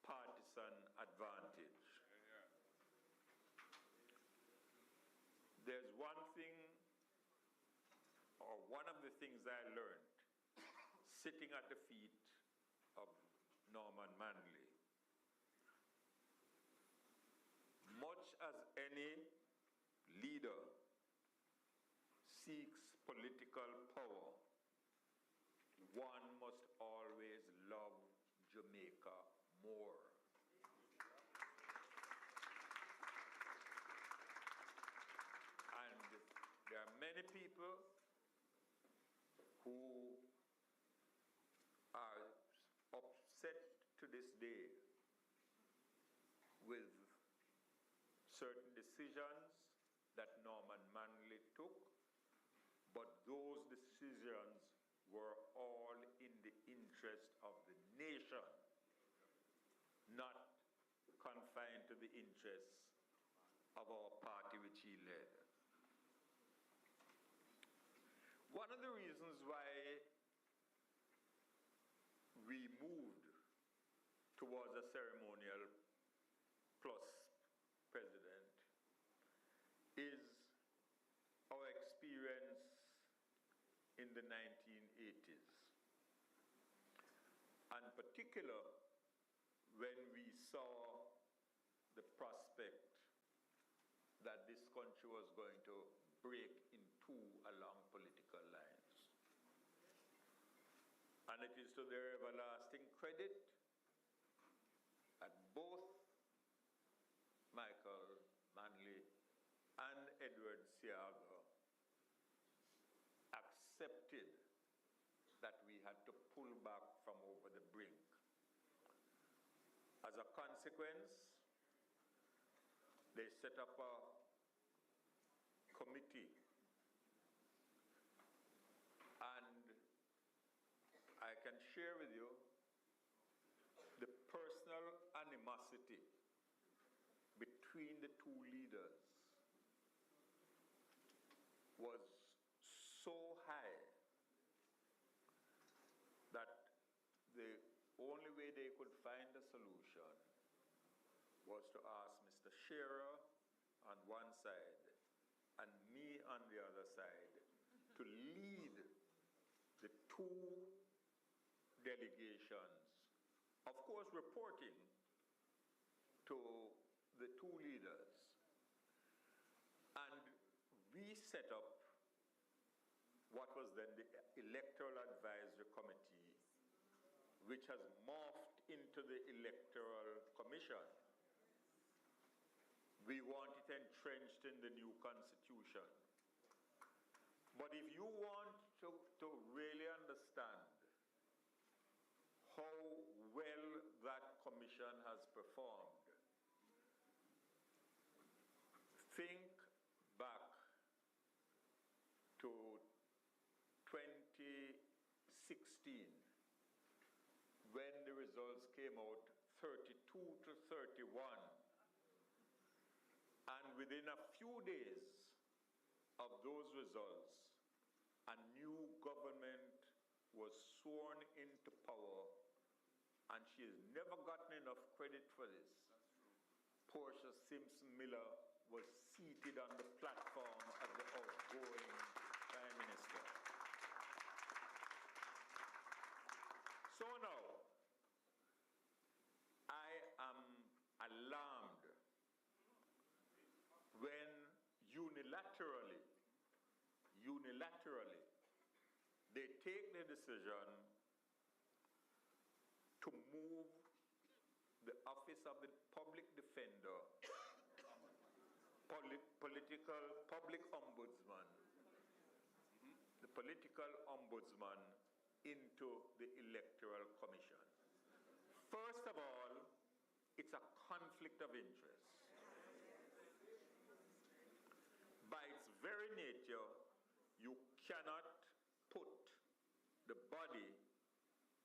partisan advantage. There's one thing, or one of the things I learned sitting at the feet of Norman Manley. Much as any leader seeks political power, one must always love Jamaica more. And there are many people who are upset to this day with certain decisions that Norman Manley took, but those decisions were all in the interest of the nation, not confined to the interests of our party which he led. One of the reasons why we moved towards a ceremonial plus president is our experience in the 1980s. and particular when we saw the prospect that this country was going to break in two along political lines. And it is to their everlasting credit that both Michael Manley and Edward Siaga accepted that we had to pull back from over the brink. As a consequence, they set up a committee, and I can share with you the personal animosity between the two leaders was so high that the only way they could find a solution was to ask Mr. Shearer on one side and me on the other side to lead the two delegations, of course reporting to the two leaders. And we set up what was then the Electoral Advisory Committee, which has morphed into the Electoral Commission. We want it entrenched in the new constitution. But if you want to really understand how well that commission has performed, think back to 2016, when the results came out 32 to 31. And within a few days of those results, a new government was sworn into power, and she has never gotten enough credit for this. Portia Simpson Miller was seated on the platform as the outgoing Prime Minister. So now, I am alarmed when unilaterally, they take the decision to move the office of the public defender, public ombudsman, the political ombudsman into the Electoral Commission. First of all, it's a conflict of interest. By its very nature, you cannot put the body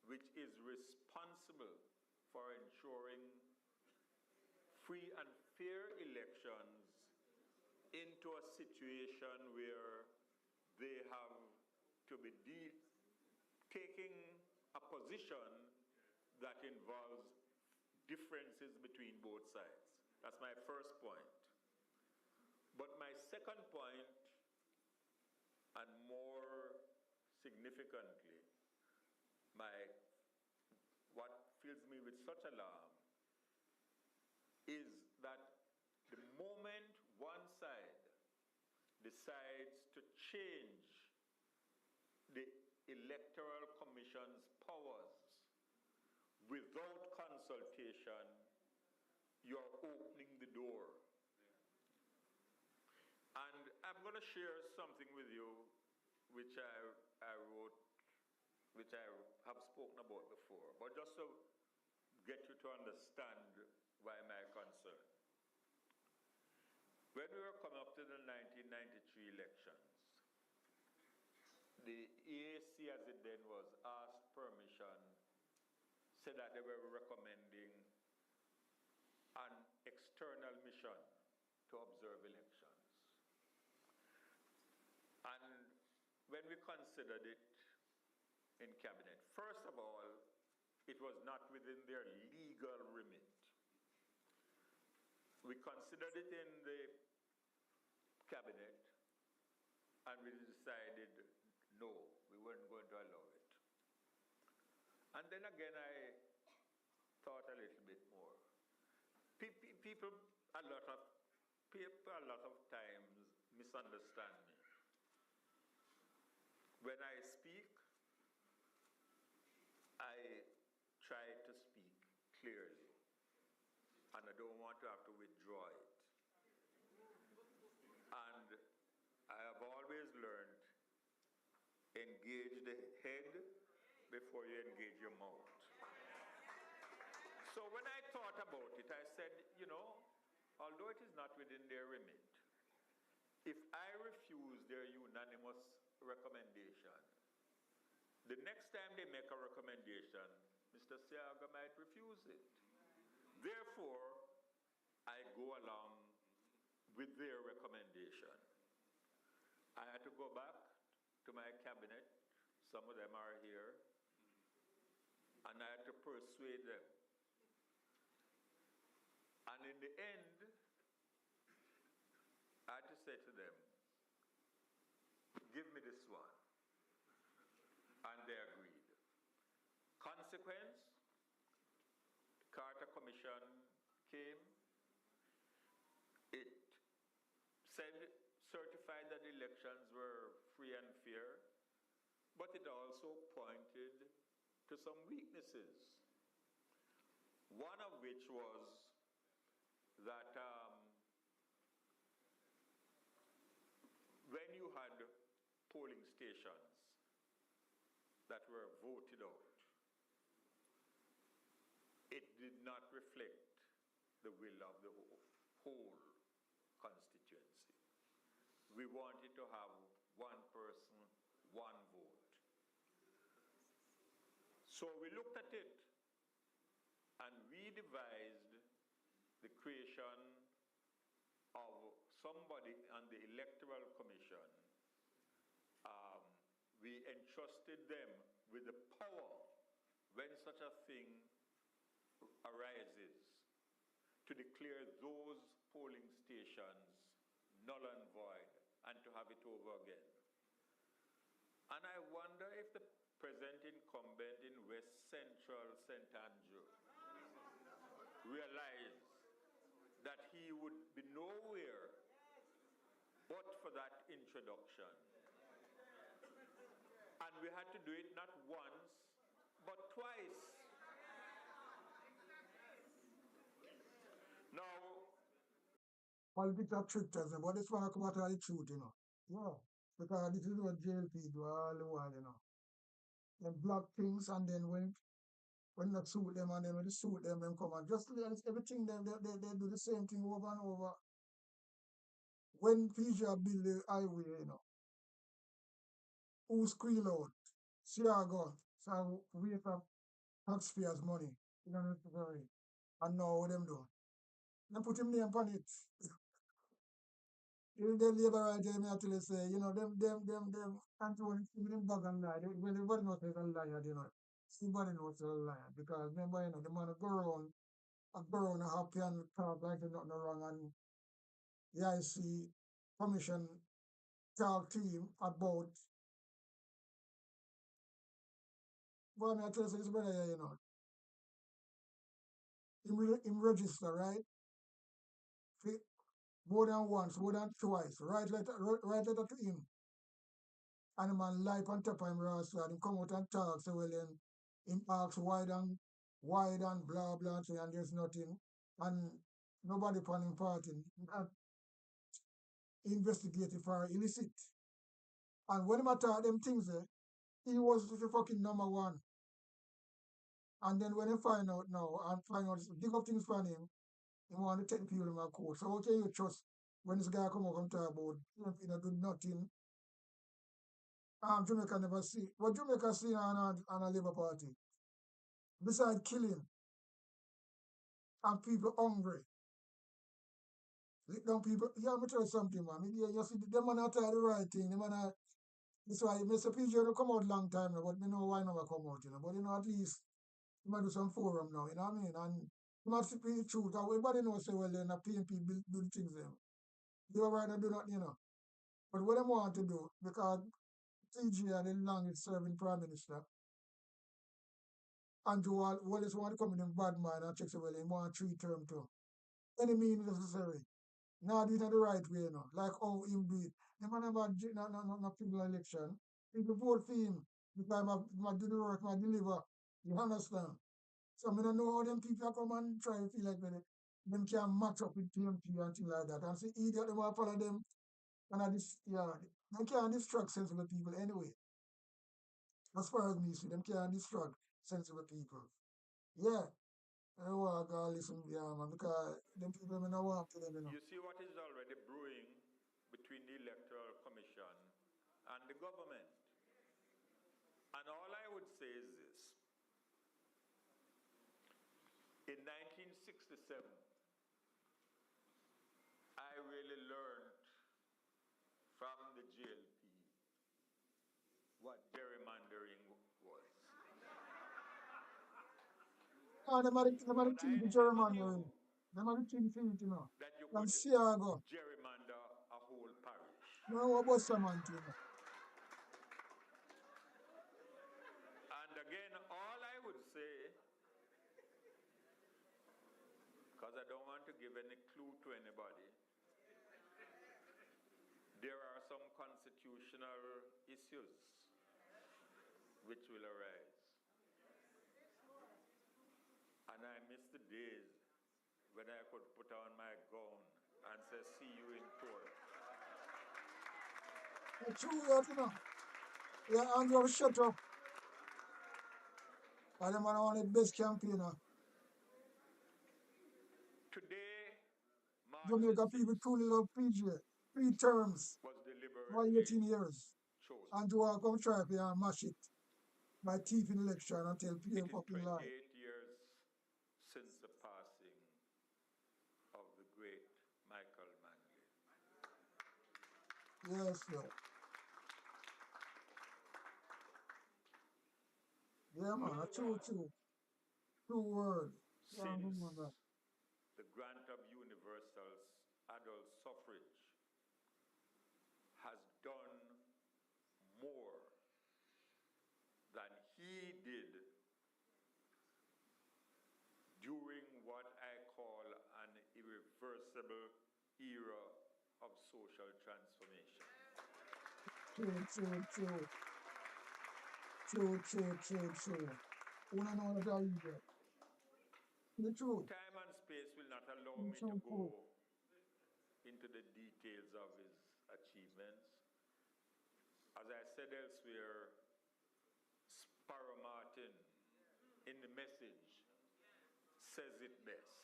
which is responsible for ensuring free and fair elections into a situation where they have to be taking a position that involves differences between both sides. That's my first point. But my second point, and more significantly, what fills me with such alarm is that the moment one side decides to change the Electoral Commission's powers without consultation, you're opening the door. And I'm going to share something with you which I wrote, which I have spoken about before, but just to get you to understand why my concern. When we were coming up to the 1993 elections, the EAC, as it then was, asked permission, said that they were recommending an external mission to observe elections. And when we considered it in cabinet, first of all, it was not within their legal remit. We considered it in the cabinet, and we decided no, we weren't going to allow it. And then again, I thought a little bit more. People, a lot of times misunderstand me. When I speak, I try to speak clearly, and I don't want to have to withdraw it. And I have always learned, engage the head before you engage your mouth. So when I thought about it, I said, although it is not within their remit, if I refuse their unanimous recommendation, the next time they make a recommendation, Mr. Siaga might refuse it. Therefore, I go along with their recommendation. I had to go back to my cabinet. Some of them are here. And I had to persuade them. And in the end, I had to say to them, give me this one. And they agreed. Consequence, the Carter Commission came. It certified that the elections were free and fair, but it also pointed to some weaknesses. One of which was that when you had polling stations that were voted out, it did not reflect the will of the whole constituency. We wanted to have one person, one vote. So we looked at it and we devised the creation of somebody on the Electoral Commission. We entrusted them with the power, when such a thing arises, to declare those polling stations null and void and to have it over again. And I wonder if the present incumbent in West Central St. Andrew realized that he would be nowhere but for that introduction. And we had to do it not once, but twice. Now, Politics are tricked, but this one come out of the truth, Yeah. Because this is what JLP do all the while, They block things and then when not suit them and then when they suit them, them come and just everything they do the same thing over and over. When PJ build the highway, who squeal out? Siago, so we have taxpayers' money, necessary. And now what them do? They put him name on it. Even the labor right there, me actually say, them, Antoine, give them bag and lie. Well, everybody knows they're a liar, Everybody knows they're a liar. Because remember, the man go around and happy and talk like there's nothing wrong. And the IC commission talk to him about, well, me I tell you, this brother here, him register, right? More than once, more than twice. Write letter to him. And the man lie on top of him also, and he come out and talk, so well then him asks wide and blah blah so, and there's nothing. And nobody upon him party. Investigated for illicit. And when him attack them things he was the fucking number one. And then when he find out now and find out dig up things from him, he want to take people in my court. So how can you trust when this guy come up and talk about do nothing? Jamaica never see. What Jamaica see on a Labour Party? Besides killing and people hungry. Lick down people. Yeah, I'm tell you something, man. You see, them man are try the right thing. That's why Mr. PJ don't come out long time now, but me know why never come out, But at least he might do some forum now, you know what I mean? And he might speak the truth. And everybody knows say, well, then the PNP do the things them. They were rather do nothing, But what they want to do, because TG are the longest serving Prime Minister, Andrew Wallace want to come in bad man and check say well, he want 3 term too. Any means necessary. Now do it in the right way, you know. Like how him do it. Them man never no people election. People vote for him because I do the work, I deliver. You understand? So I don't know how them people come and try to feel like them can match up with PMP and things like that. And see idiot them want follow them and they can't distract sensible people anyway. As far as me see, them can't distract sensible people. Yeah. I want to go listen to them man, because them people I don't want to them, you know. You see what is already brewing between the Electoral Commission and the government. And all I would say is this. In 1967, I really learned from the GLP what gerrymandering was. Oh, them are the king for gerrymandering. Them are the king for it, you know. That you From could Siago. gerrymander a whole parish. No, what about someone, you know? And again, all I would say, because I don't want to give any clue to anybody, there are some constitutional issues which will arise. And I miss the days when I could put on my gown and say, see you in court. It's true, you know. Yeah, Andrew, shut up. I them are one of the best campaigner. Today, Jamaica people truly love PJ. 3 terms. was For deliberately 18 years. chosen. Andrew will come try to mash it by thief in election until PA fucking lie. 28 years since the passing of the great Michael Manley. Yes, sir. Yeah, man, a true. True word. Yeah, Since good man, the grant of universal adult suffrage has done more than he did during what I call an irreversible era of social transformation. True. Una know that I read it. The truth. Time and space will not allow me It's to so cool. go into the details of his achievements. As I said elsewhere, Sparrow Martin in the message says it best.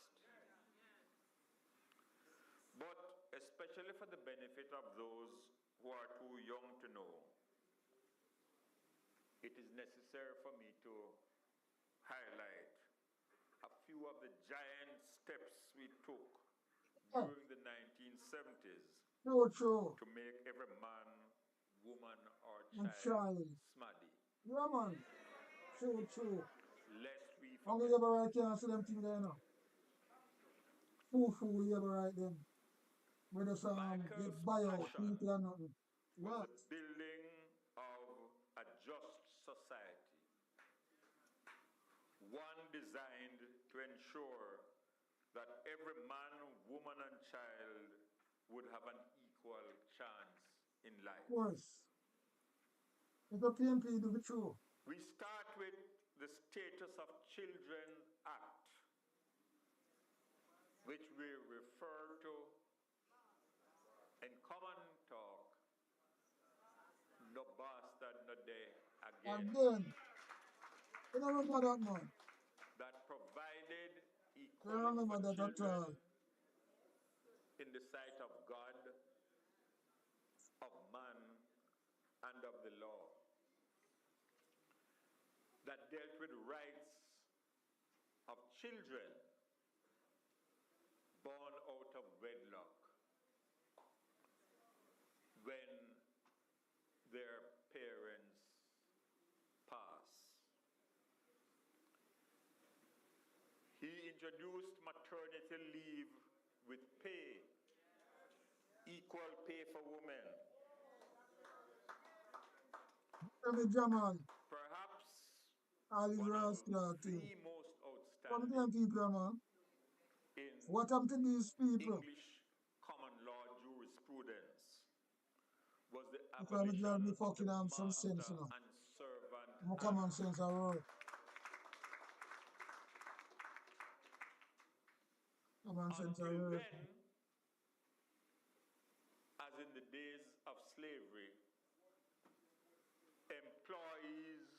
But especially for the benefit of those who are too young to know, it is necessary for me to highlight a few of the giant steps we took during the 1970s True. to make every man, woman, or And child child. smuddy. Yeah, man. True. Lest we I'm forget. gonna ever right can't see them things there now. Fool, you ever right them. Whether some get Michael's buyout, passion people or nothing. was What? the building of a just society, one designed to ensure that every man, woman, and child would have an equal chance in life. Of course. If the PMP do be true. We start with the Status of Children Act, which we refer to in common talk, no bastard, no day again. Again. You don't remember that, man. That provided You don't equality remember for that at children all. in the sight of God, of man, and of the law. That dealt with rights of children born out of wedlock when their parents pass. He introduced maternity leave with pay, equal pay for women. Every German. Perhaps All these one of rascal the thing. most Come to outstanding them people, man. in What happened to these people? English common law jurisprudence was the If I'm abolition glad me of the fucking have some sense, Master you know. and Servant More common Act. sense I work. Common sense I Until work. then, as in the days of slavery, employees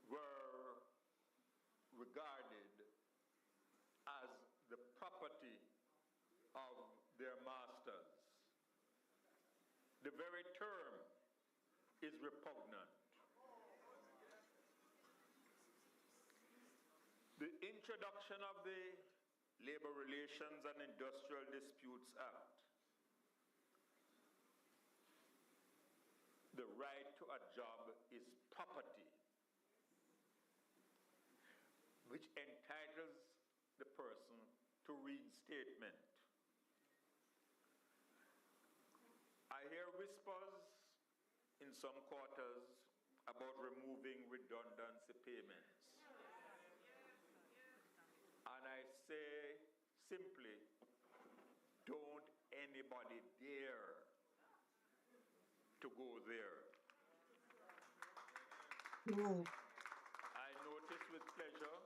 were regarded as the property of their masters. The very term is repugnant. The introduction of the Labor Relations and Industrial Disputes Act, the right to a job is property, which entitles the person to reinstatement. I hear whispers in some quarters about removing redundancy payments. And I say simply, don't anybody dare to go there. Oh. I notice with pleasure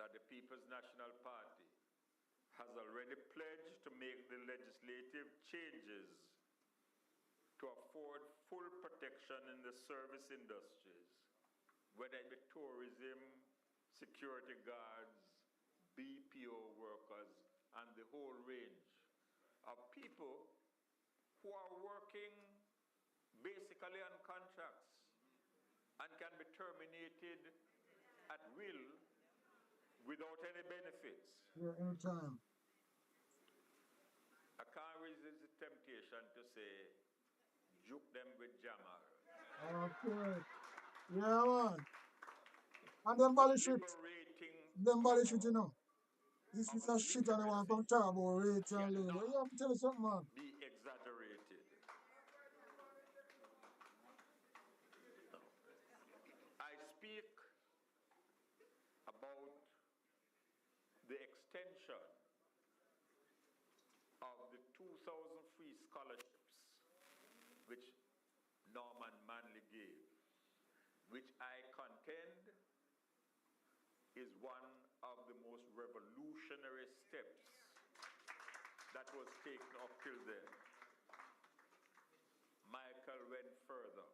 that the People's National Party has already pledged to make the legislative changes to afford full protection in the service industries, whether it be tourism, security guards, BPO workers, and the whole range of people who are working basically on contracts and can be terminated at will without any benefits. Yeah, anytime. I can't resist the temptation to say, juke them with Jamal. Okay. Yeah, man. And them body shit. Liberating Them body shit, you power know. This of is a shit and they want to literacy come talk about rates and labor. cannot You have to tell you something, man. be exaggerated. I speak about the extension of the 2,000 free scholarships which Norman Manley gave, which I contend is one of the most revolutionary steps that was taken up till then. Michael went further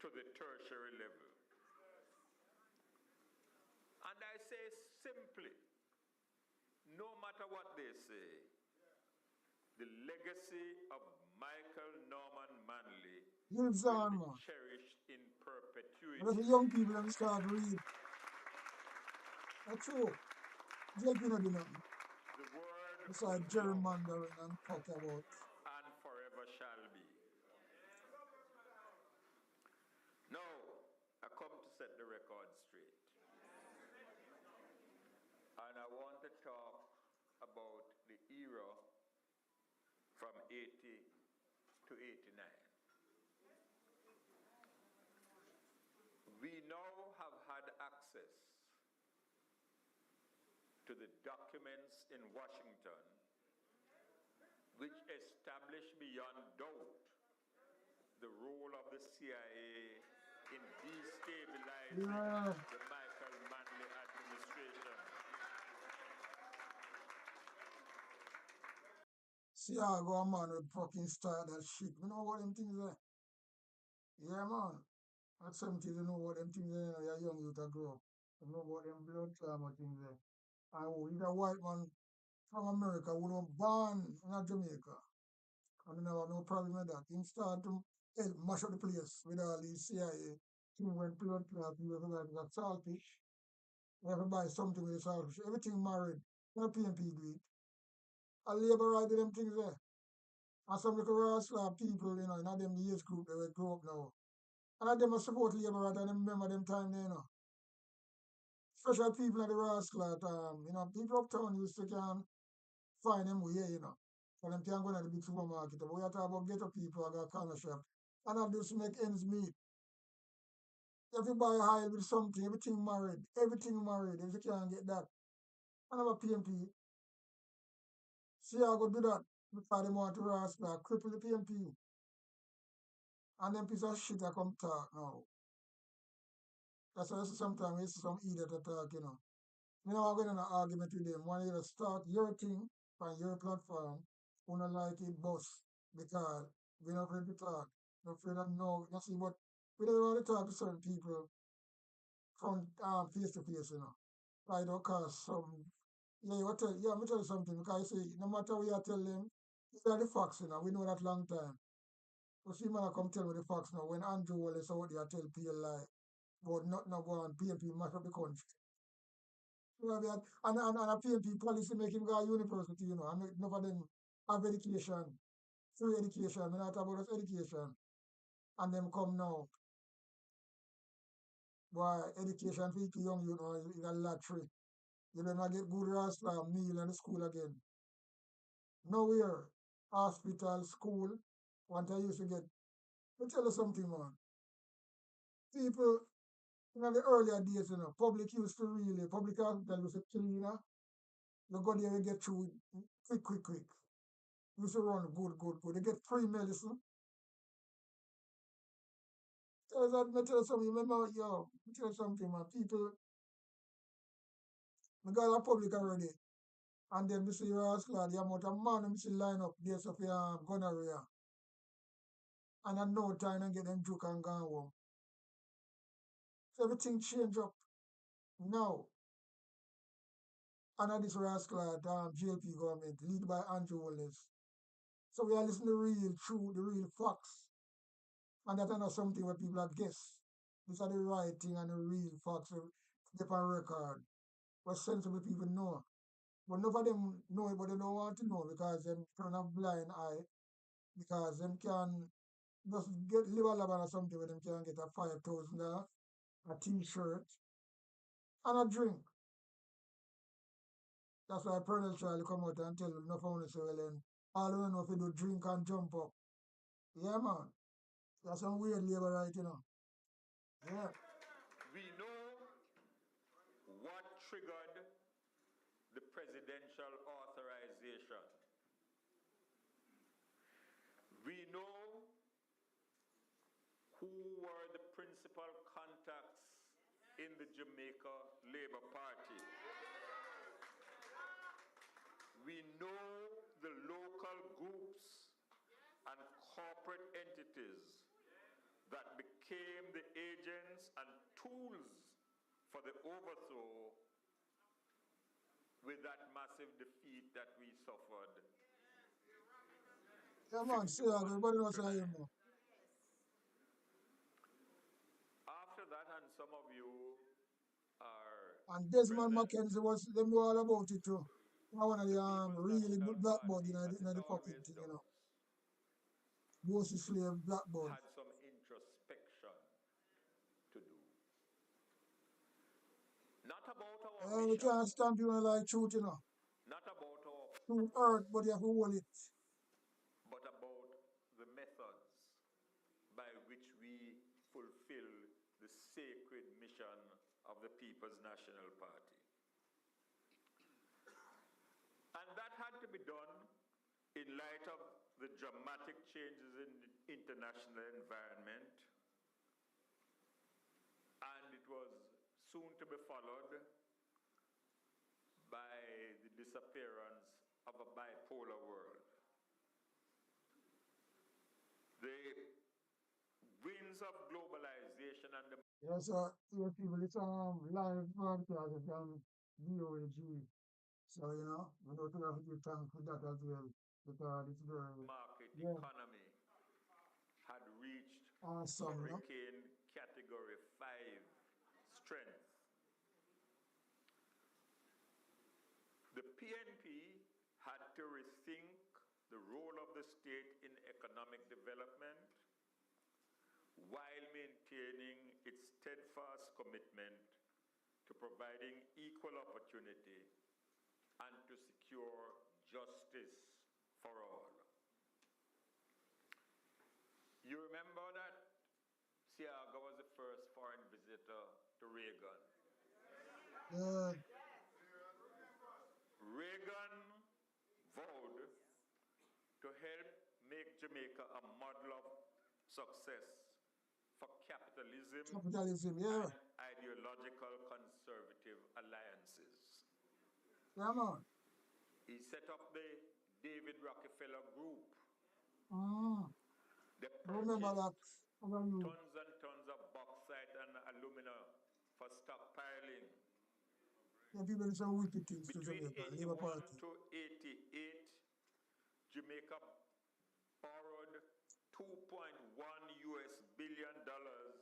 to the tertiary level. And I say simply, no matter what they say, the legacy of Michael Norman Manley Lives will on, be man. cherished in perpetuity. And if the young people them start read. That's true. JP not do nothing. The word Besides gerrymandering and talk about. and forever shall be. Now, I come to set the record straight. And I want to talk about the era from 80 to 89. We now have had access to the documents in Washington which establish beyond doubt the role of the CIA in destabilizing the Michael Manley administration. See how I go a man with fucking start that shit. You know what them things there? Yeah, man. At 70, you know what them things there. You know, you're young, you to grow up. You know what them blood trauma things there. I would a white man from America who was born in Jamaica. And he never have no problem with that. He start to help mash up the place with all these CIA. He went blood clot, you have to buy saltfish. You have to buy something with the saltfish. Everything married. You know, PMP do it. A labor right to them things there. And some little rascal people, you know, in them age group they will grow up now. And them must support labor right and them remember them time there, you know. Special people at the rascal you know, people uptown used to can find them way, you know. So them can go to the big supermarket. But we are talking about ghetto people who got corner shop. And that just make ends meet. If you buy oil with something, everything married. Everything married. If you can't get that. I have a PMP. See, I go do that because they want to rascal, cripple the PMP. And then piece of shit I come talk now. That's why sometimes you see some idiot attack, you know. You know, I'm going in an argument with them. When you start your thing on your platform, who not like it, boss, because we're not afraid to talk. Not afraid of no, you see, but we don't want to talk to certain people from face to face, you know. Right, of course, some, yeah, I'm tell you something, because you see, no matter what you tell them, these are the facts, you know, we know that long time. But see, man, I come tell me the facts now, when Andrew Wallace out there tell people like, but not now go on PNP mash up the country. You know, and a PNP policy make him go to university, you know, and none of them have education, free education, we not talk about us education. And them come now, boy, education for the young you know, is a lottery. You don't get good rascal meal in the school again. Nowhere. Hospital, school, what I used to get. Let me tell you something, man. People in the earlier days, you know, public used to really, public hospital used to cleaner. You go there, you get through quick. Used to run good. You get free medicine. Let me tell you something, remember, yo, let me tell you something, man. People, we got a public already. And then we see your ass the amount of man we see line up there so for gonorrhea. And at no time and get them drunk and gone home. So everything change up now. Under this rascal JP government, led by Andrew Wallace. So we are listening to the real facts. And that's not something where people are guess. These are the right thing and the real facts of the on record. What sensible people know. But none of them know it, but they don't want to know because them turn a blind eye. Because them can just get live a lab or something where them can get a $5,000, a t-shirt, and a drink. That's why Colonel Charlie come out and tell them no phone so well and all you know if you do drink and jump up. Yeah man. That's some weird labor right, you know. Yeah. We know what triggered the presidential authorization. We know who were the principal contacts in the Jamaica Labour Party. We know the local groups and corporate entities that became the agents and tools for the overthrow with that massive defeat that we suffered. Yeah man, see that, everybody knows how you know. After that, and some of you are And Desmond Mackenzie was them know all about it too. One of the really good blackboard in the fucking thing, you know. Mostly slave blackboard. had some introspection to do. Not about our We mission, can't stand people like truth, you know. not about our, Truth hurt, but you have to hold it. but about the methods by which we fulfill the sacred mission of the People's National Party. And that had to be done in light of the dramatic changes in the international environment, and it was soon to be followed by the disappearance of a bipolar world. The winds of globalization and the Yes, yes, people, it's live broadcast from DOAG. So, you know, we don't have to give thanks for that as well. Because it's very market economy had reached awesome, you know. hurricane category 5 strength. The PNP had to rethink the role of the state in economic development while maintaining its steadfast commitment to providing equal opportunity and to secure justice for all. You remember that Siaga was the first foreign visit Yeah. Reagan vowed to help make Jamaica a model of success for capitalism Capitalism, yeah. and ideological conservative alliances. Yeah, man. He set up the David Rockefeller Group. Mm. They I remember purchased that. How are you? tons and tons of bauxite and alumina for stockpiling. Yeah, people do some wicked things to Between Jamaica. Labour 81 Party. to 88, Jamaica borrowed 2.1 US billion dollars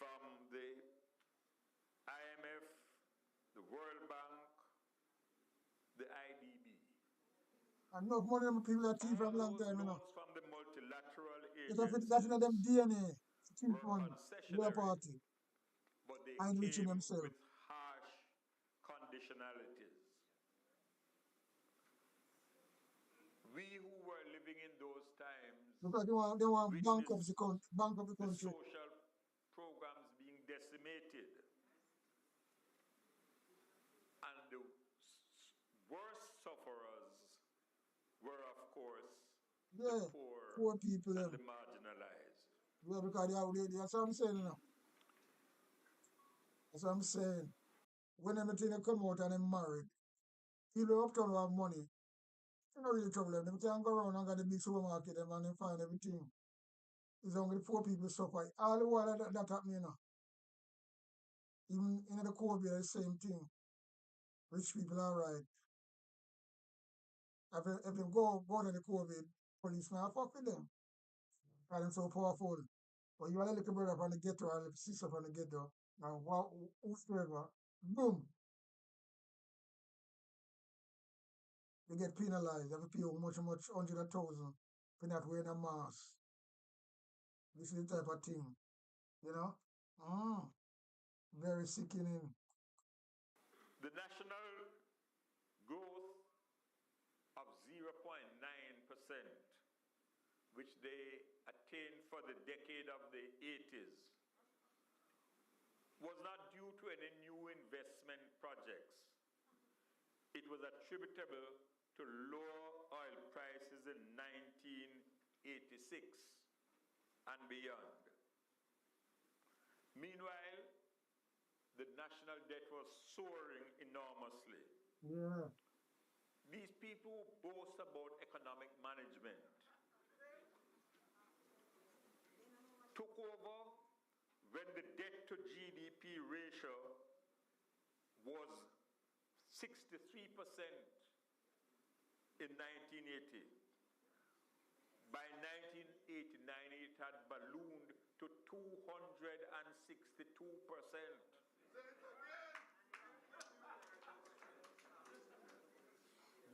from the IMF, the World Bank, the IDB. Enough money them people are thief from All long those time, you know. loans from the multilateral That's in them agencies DNA. Thief were money. Labour concessionary, Party. but they And enriching came themselves. with harsh conditionalities. We who were living in those times Because they want witnessed bank of the the country. social programs being decimated. And the worst sufferers were, of course, Yeah. the poor Poor people, and them. the marginalized. Yeah, because that's what I'm saying, you know. That's what I'm saying. When everything they come out and they married, people uptown who have money, they don't really trouble them. They can go around and get the big supermarket them and they find everything. It's only the poor people suffer. All the while that happening, you know. Even in the COVID, the same thing. Rich people are right. If they go to the COVID, police now fuck with them. Because they're so powerful. But you want a little brother from the ghetto or a little sister from the ghetto, and whosoever, boom, they get penalized. They have to pay much, 100,000 for not wearing a mask. This is the type of thing, you know? Very sickening. The national growth of 0.9%, which they attained for the decade of the 80s, was not due to any new investment projects. It was attributable to lower oil prices in 1986 and beyond. Meanwhile, the national debt was soaring enormously. Yeah. These people boast about economic management. Took over when the debt to GDP ratio was 63% in 1980. By 1989, it had ballooned to 262%.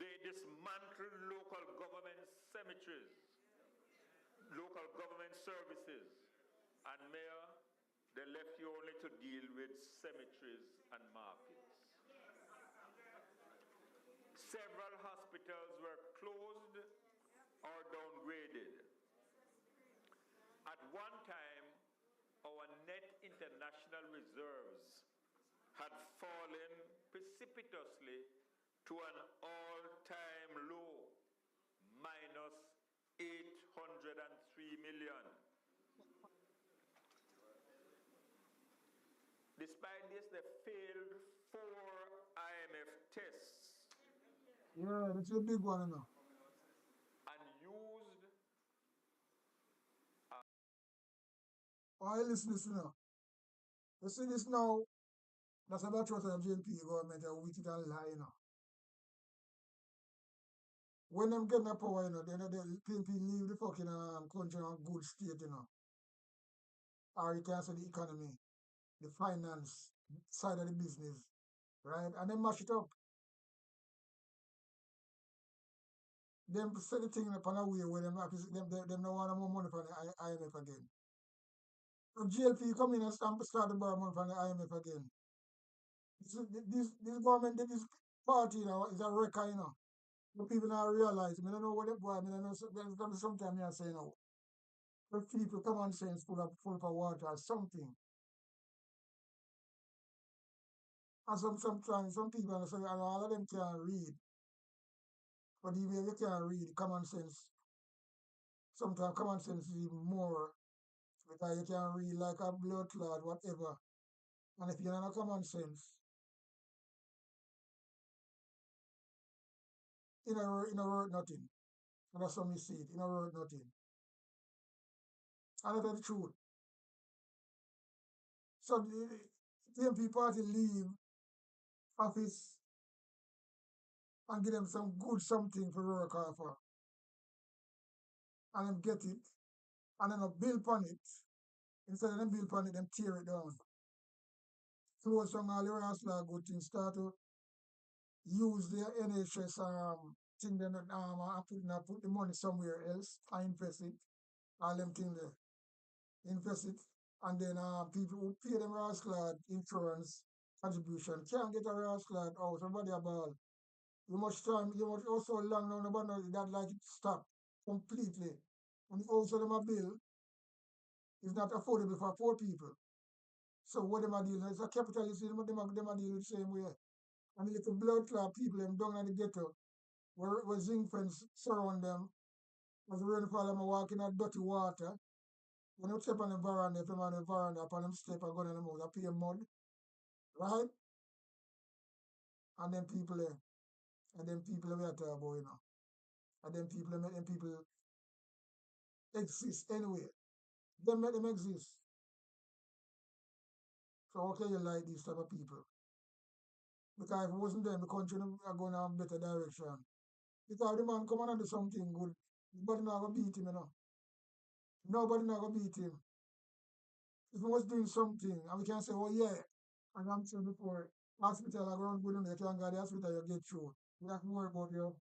They dismantled local government cemeteries, local government services, and Mayor, they left you only to deal with cemeteries and markets. Several hospitals were closed or downgraded. At one time, our net international reserves had fallen precipitously to an all-time low, minus 803 million. Despite this, they failed 4 IMF tests. Yeah, that's a big one, you know. And used. Why listen, you know? You see this now, that's about what the JLP government are wicked and lie, you know. When them get the power, you know, they PNP leave the fucking country on good state, you know. Or you can say the economy, the finance side of the business, right? And they mash it up. Them set the thing upon a way where them don't want more money from the IMF again. So GLP come in and start to borrow money from the IMF again. This government, this party, you know, is a wrecker, you know. The people now realize, I don't know what they boy, I don't know, there's going to be sometime I say, no. The people come on saying full of water or something. And sometimes some people say, and all of them can read. But even if you can't read, common sense, sometimes common sense is even more. Because you can read like a blood clot, whatever. And if you don't have common sense, it don't worth nothing. And that's how me see it. It don't worth nothing. And that's the truth. So the TMP party leave office and give them some good something for work hard for. And them get it. And then build upon it. Instead of them build upon it, them tear it down. Close down all the Rasta good things, start to use their NHS thing then put the money somewhere else and invest it. All them things there. Invest it. And then people who pay them Rasta insurance contribution can't get a Rasta out. Somebody about you much time, you much also long now, nobody that like it stop completely. And also them a bill is not affordable for poor people. So what them are dealing with? It's a capitalist, them are dealing with the same way. And the little blood clot people them down in the ghetto, where zinc fence surround them, as the rain fall, them walking in dirty water. When you step on the veranda, if them on the veranda, upon them step and go in the mouth, I pay mud, right? And then people there, and then people we are talking about, you know. And then people make them people exist anyway. They make them exist. So how can you like these type of people? Because if it wasn't them, the country are going in a better direction. Because the man come on and do something good, nobody not gonna beat him, you know. Nobody not gonna beat him. If he was doing something, and we can say, oh yeah, and I'm saying before, hospital are going good, you can go to the hospital, you get through. You have to worry about your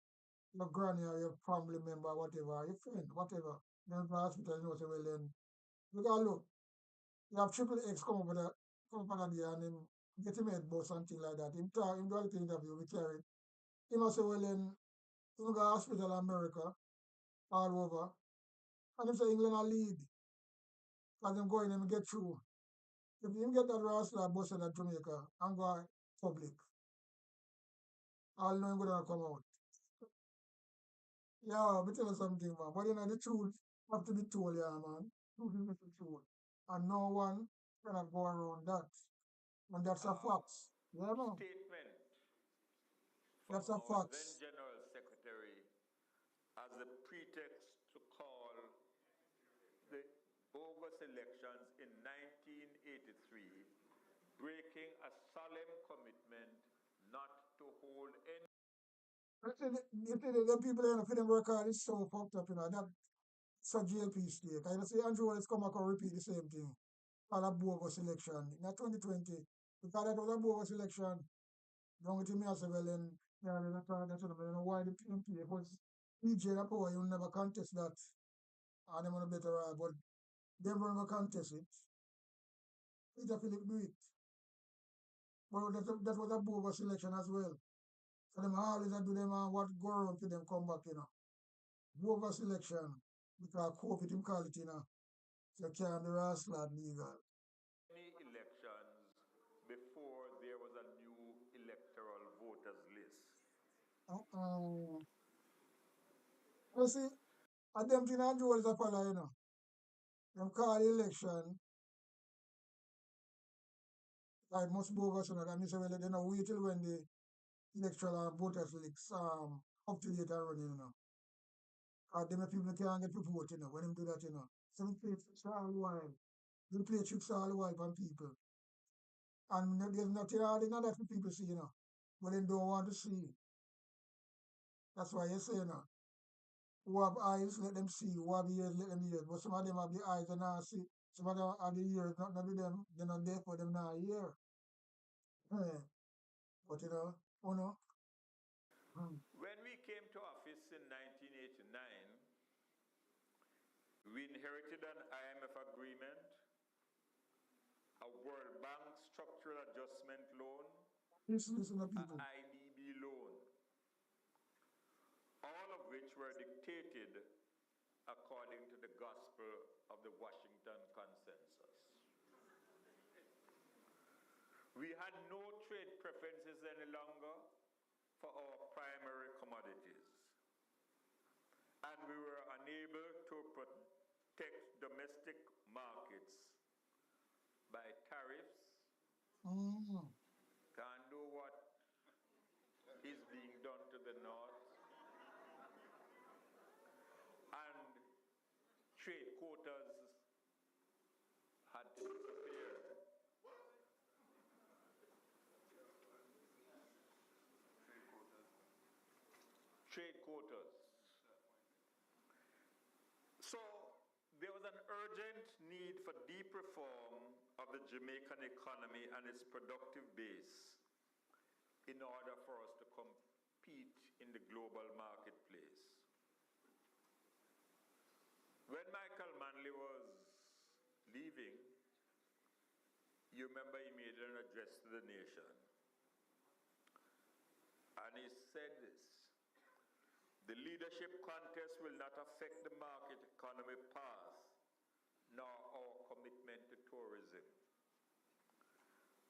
granny or your family member, whatever, your friend, whatever. Then the hospital, you know, say, well then, because look, you have triple X come over there and then get him head bust and thing like that. Him talk, him do all the interview, we carry it. He must say, well then, you go to hospital in America, all over, and him say England will lead. Because them go in and get through. If you get that rascal bus in Jamaica and go public, I'll know him gonna come out. Yeah, but tell you something, man. But you know the truth have to be told, yeah, man. Truth is the truth. And no one cannot go around that. And that's a fact. Yeah, man. Statement That's from a our fact. then General Secretary as the pretext to call the bogus elections in 1983, breaking a solemn commitment not to hold any. The people in the work hard is so fucked up, you know. That's a JLP state. I say Andrew Wallace come back and repeat the same thing. Call a bogus election. In 2020, because that was a bogus election. Don't get me as well, and yeah, that's why the PMP was PJ power, you never contest that. And them on a better but they never contest it. Peter Philip do it. But that was a bogus election as well. So them always do them and what go around for them come back, you know. Bogus election. Because COVID him call it, you know. So can't be rascal legal. Elections before there was a new electoral voters list. You see, and them thing and Joel is a follow, you know. Them call the election, like most bogus, you know. That means well, they don't wait till when the electoral voters list up to date and running, you know. Because them people can't get to vote, you know, when them do that, you know. So they play tricks all the while. They play tricks all the while on people. And there's nothing hard in that for people see, you know. But they don't want to see. That's why you say, you know. Who have eyes, let them see. Who have ears, let them hear. But some of them have the eyes and not see. Some of them have the ears, not with them. They're not deaf, but them not hear. Yeah. But you know, oh no. When we came to office in 1989, we inherited an IMF agreement, a World Bank structural adjustment loan, Listen to an people. IDB loan, all of which were dictated according to the gospel of the Washington Consensus. We had no trade preferences preferences any longer for our primary commodities. And we were unable to protect domestic markets by tariffs. Can't do what is being done to the north. And trade quotas had to disappear. Trade quotas. So there was an urgent need for deep reform of the Jamaican economy and its productive base in order for us to compete in the global marketplace. When Michael Manley was leaving, you remember he made an address to the nation. And he said this: the leadership contest will not affect the market economy path, nor our commitment to tourism.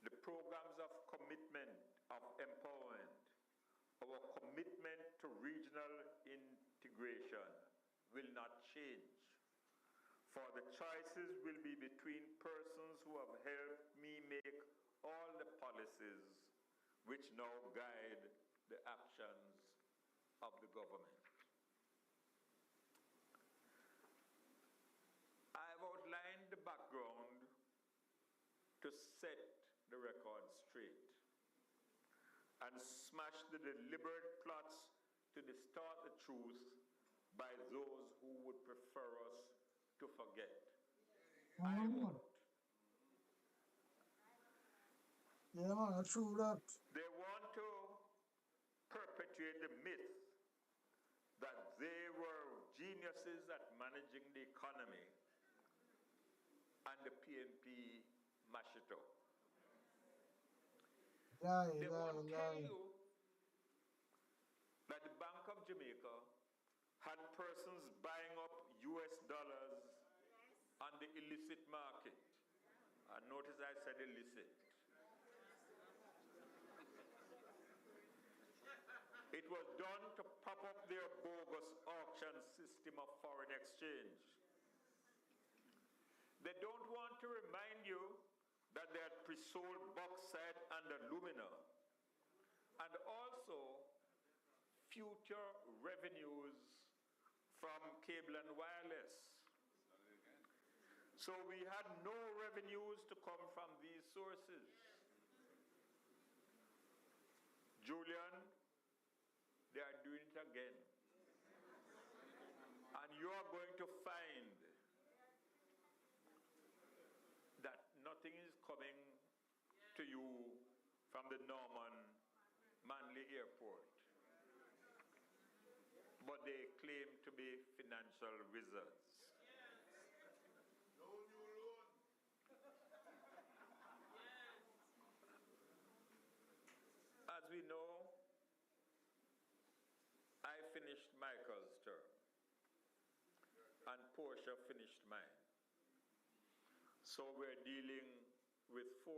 The programs of commitment, of empowerment, our commitment to regional integration will not change. For the choices will be between persons who have helped me make all the policies which now guide the actions of the government. I've outlined the background to set the record straight and smash the deliberate plots to distort the truth by those who would prefer us to forget. I won't. Yeah, man, true that. They want to perpetuate the myth that they were geniuses at managing the economy and the PNP mashed it up. They won't tell you that the Bank of Jamaica had persons buying up US dollars on the illicit market. And notice I said illicit. It was done to prop up their bogus auction system of foreign exchange. They don't want to remind you that they had pre-sold bauxite and alumina, and also future revenues from cable and wireless. So we had no revenues to come from these sources. Julian, they are doing it again. And you are going to find that nothing is coming to you from the Norman Manley Airport. But they claim to be financial wizards. As we know, I finished Michael's term, and Portia finished mine. So we're dealing with 4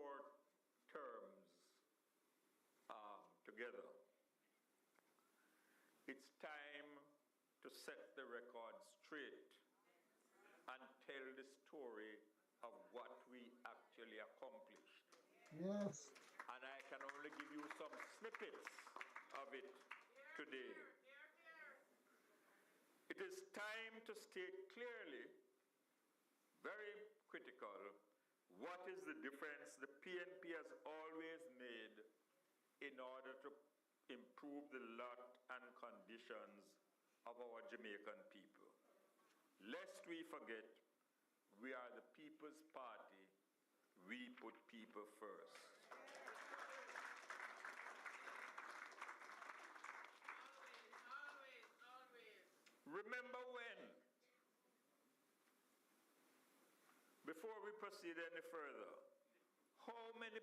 terms together. It's time to set the record straight and tell the story of what we actually accomplished. Yes. And I can only give you some snippets of it today. It is time to state clearly, very critical, what is the difference the PNP has always made in order to improve the lot and conditions of our Jamaican people. Lest we forget, we are the People's Party. We put people first. Remember when? Before we proceed any further, how many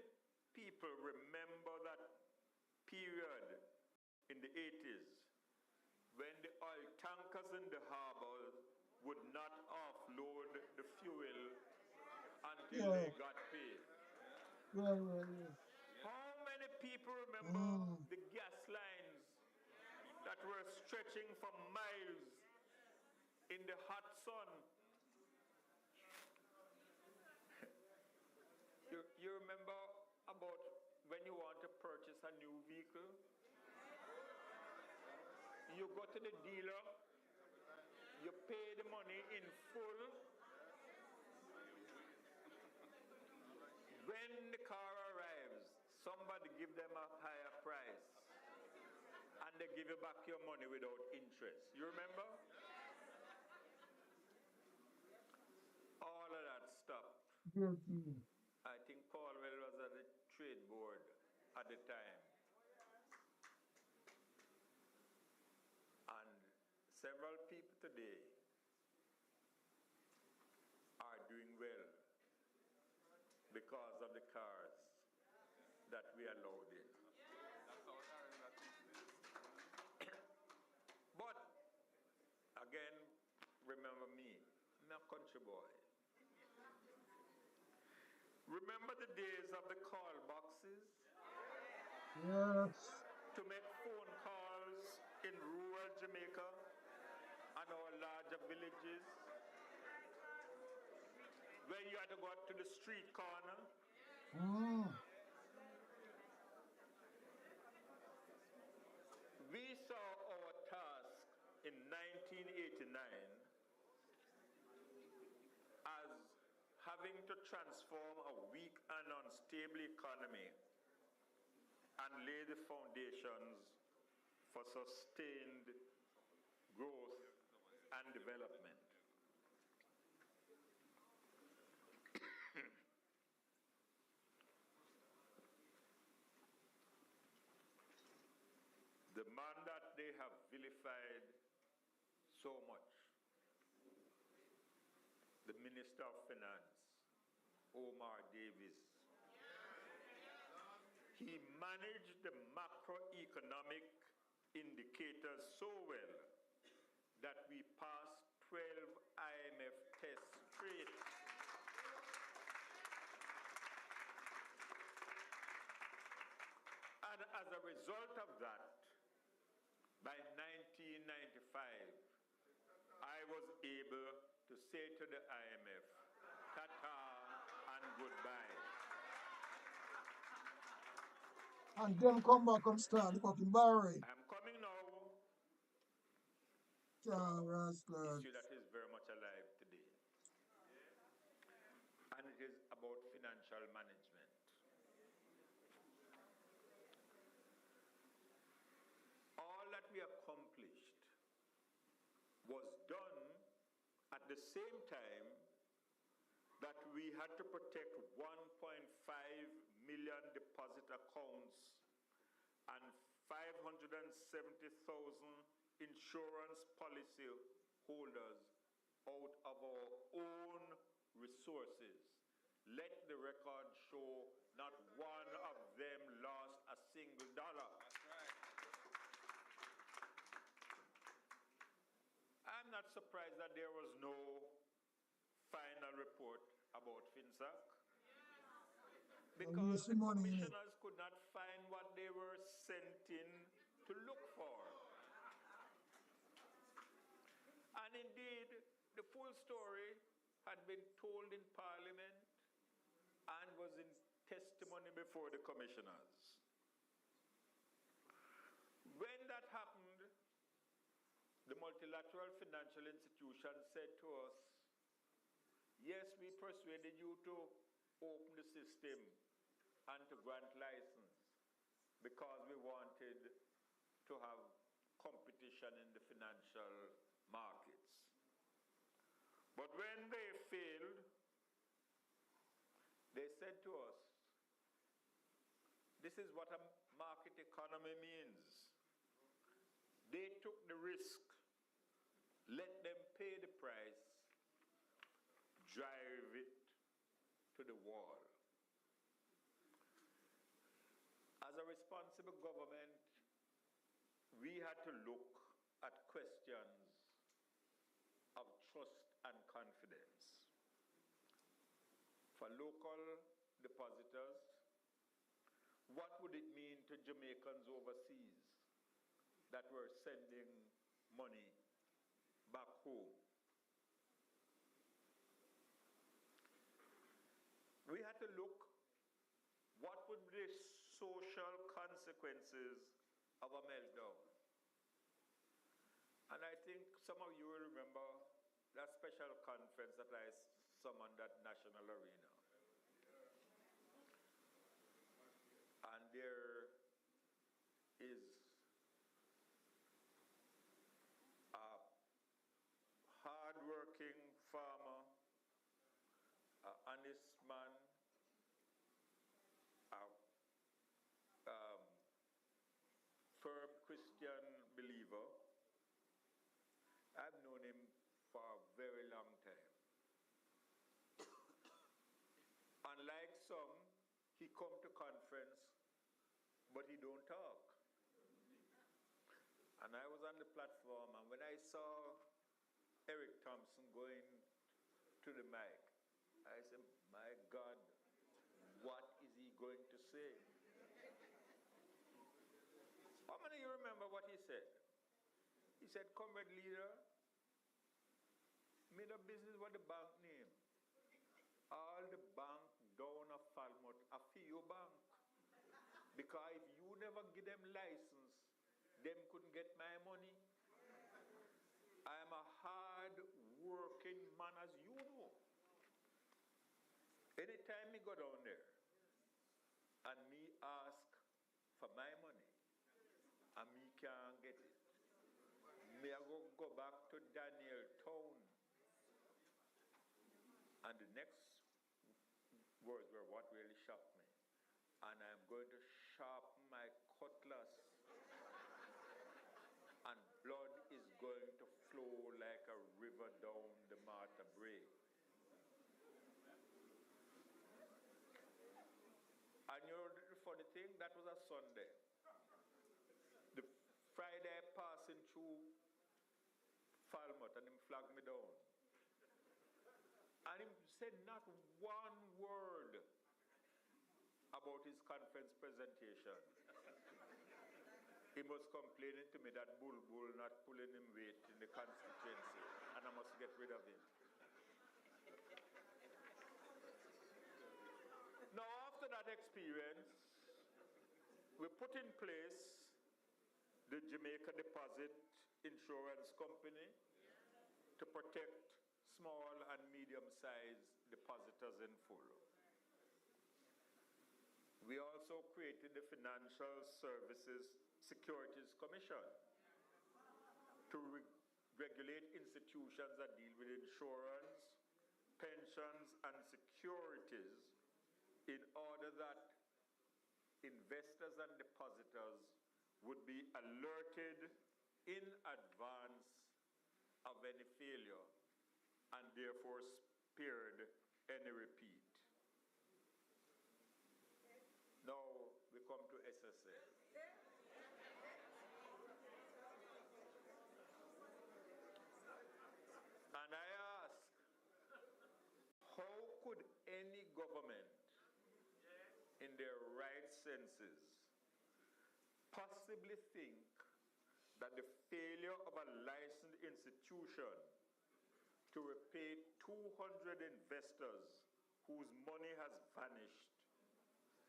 people remember that period in the 80s when the oil tankers in the harbor would not offload the fuel until they got paid? Yeah. How many people remember the gas lines that were stretching for miles in the hot sun. You remember about when you want to purchase a new vehicle? You go to the dealer, you pay the money in full. When the car arrives, somebody give them a higher price and they give you back your money without interest. You remember? All of that stopped. I think Paul was at the trade board at the time. And several people today are doing well because of the cars that we allowed in. But again, remember me, I'm a country boy. Remember the days of the call boxes? Yes. To make phone calls in rural Jamaica and our larger villages, where you had to go up to the street corner. We saw our task in 1989 as having to transform a weak and unstable economy and lay the foundations for sustained growth and development. The man that they have vilified so much, the Minister of Finance, Omar Davis, he managed the macroeconomic indicators so well that we passed 12 IMF tests straight. And as a result of that, by 1995, I was able to say to the IMF, ta-ta and goodbye. And then come back and start the fucking barring. I'm coming now. Issue that is very much alive today. And it is about financial management. All that we accomplished was done at the same time that we had to protect 1.5 million deposit accounts and 570,000 insurance policy holders out of our own resources. Let the record show not one of them lost a single dollar. That's right. I'm not surprised that there was no final report about FinSAC. Because the commissioners could not find what they were sent in to look for. And indeed, the full story had been told in Parliament and was in testimony before the commissioners. When that happened, the multilateral financial institution said to us, yes, we persuaded you to open the system and to grant license because we wanted to have competition in the financial markets. But when they failed, they said to us, this is what a market economy means. They took the risk. Let them pay the price. Drive it to the wall. As a responsible government, we had to look at questions of trust and confidence. For local depositors, what would it mean to Jamaicans overseas that were sending money back home? We had to look what would be the social consequences of a meltdown. And I think some of you will remember that special conference that I summoned at National Arena. And there is a hard-working farmer, an honest man, a firm Christian believer. I've known him for a very long time. Unlike some, he come to conference, but he don't talk. And I was on the platform, and when I saw Eric Thompson going to the mic, I said, my God, what is he going to say? How many of you remember what he said? He said, comrade leader, made a business what the bank name. All the bank down a Falmouth, a few bank. Because if you never give them license, them couldn't get my money. I am a hard working man, as you know. Anytime me go down there and me ask for my money and me can't get it, me I go back to Daniel Town. And the next words were what really shocked me. And I'm going to sharpen my cutlass, and blood is going to flow like a river down the Martha Brae. And you know the funny thing, that was a Sunday. The Friday passing through Falmouth, and him flagged me down. And he said not one word about his conference presentation. He was complaining to me that Bull not pulling him weight in the constituency, and I must get rid of him. Now, after that experience, we put in place the Jamaica Deposit Insurance Company to protect small and medium-sized depositors in full. We also created the Financial Services Securities Commission to regulate institutions that deal with insurance, pensions, and securities in order that investors and depositors would be alerted in advance of any failure and therefore spared any repeat. Now we come to SSL. And I ask, how could any government in their right senses possibly think that the failure of a licensed institution to repay 200 investors whose money has vanished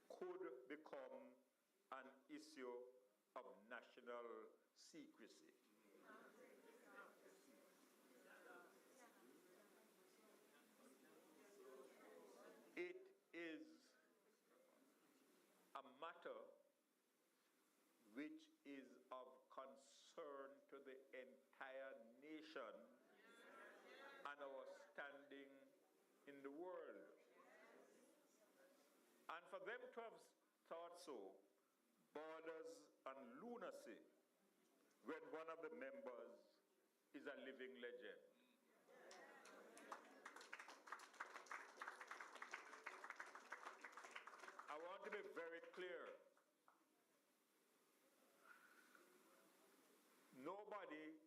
could become an issue of national secrecy? It is a matter which is of concern to the entire nation and our standing in the world. And for them to have thought so borders on lunacy when one of the members is a living legend. I want to be very clear. Nobody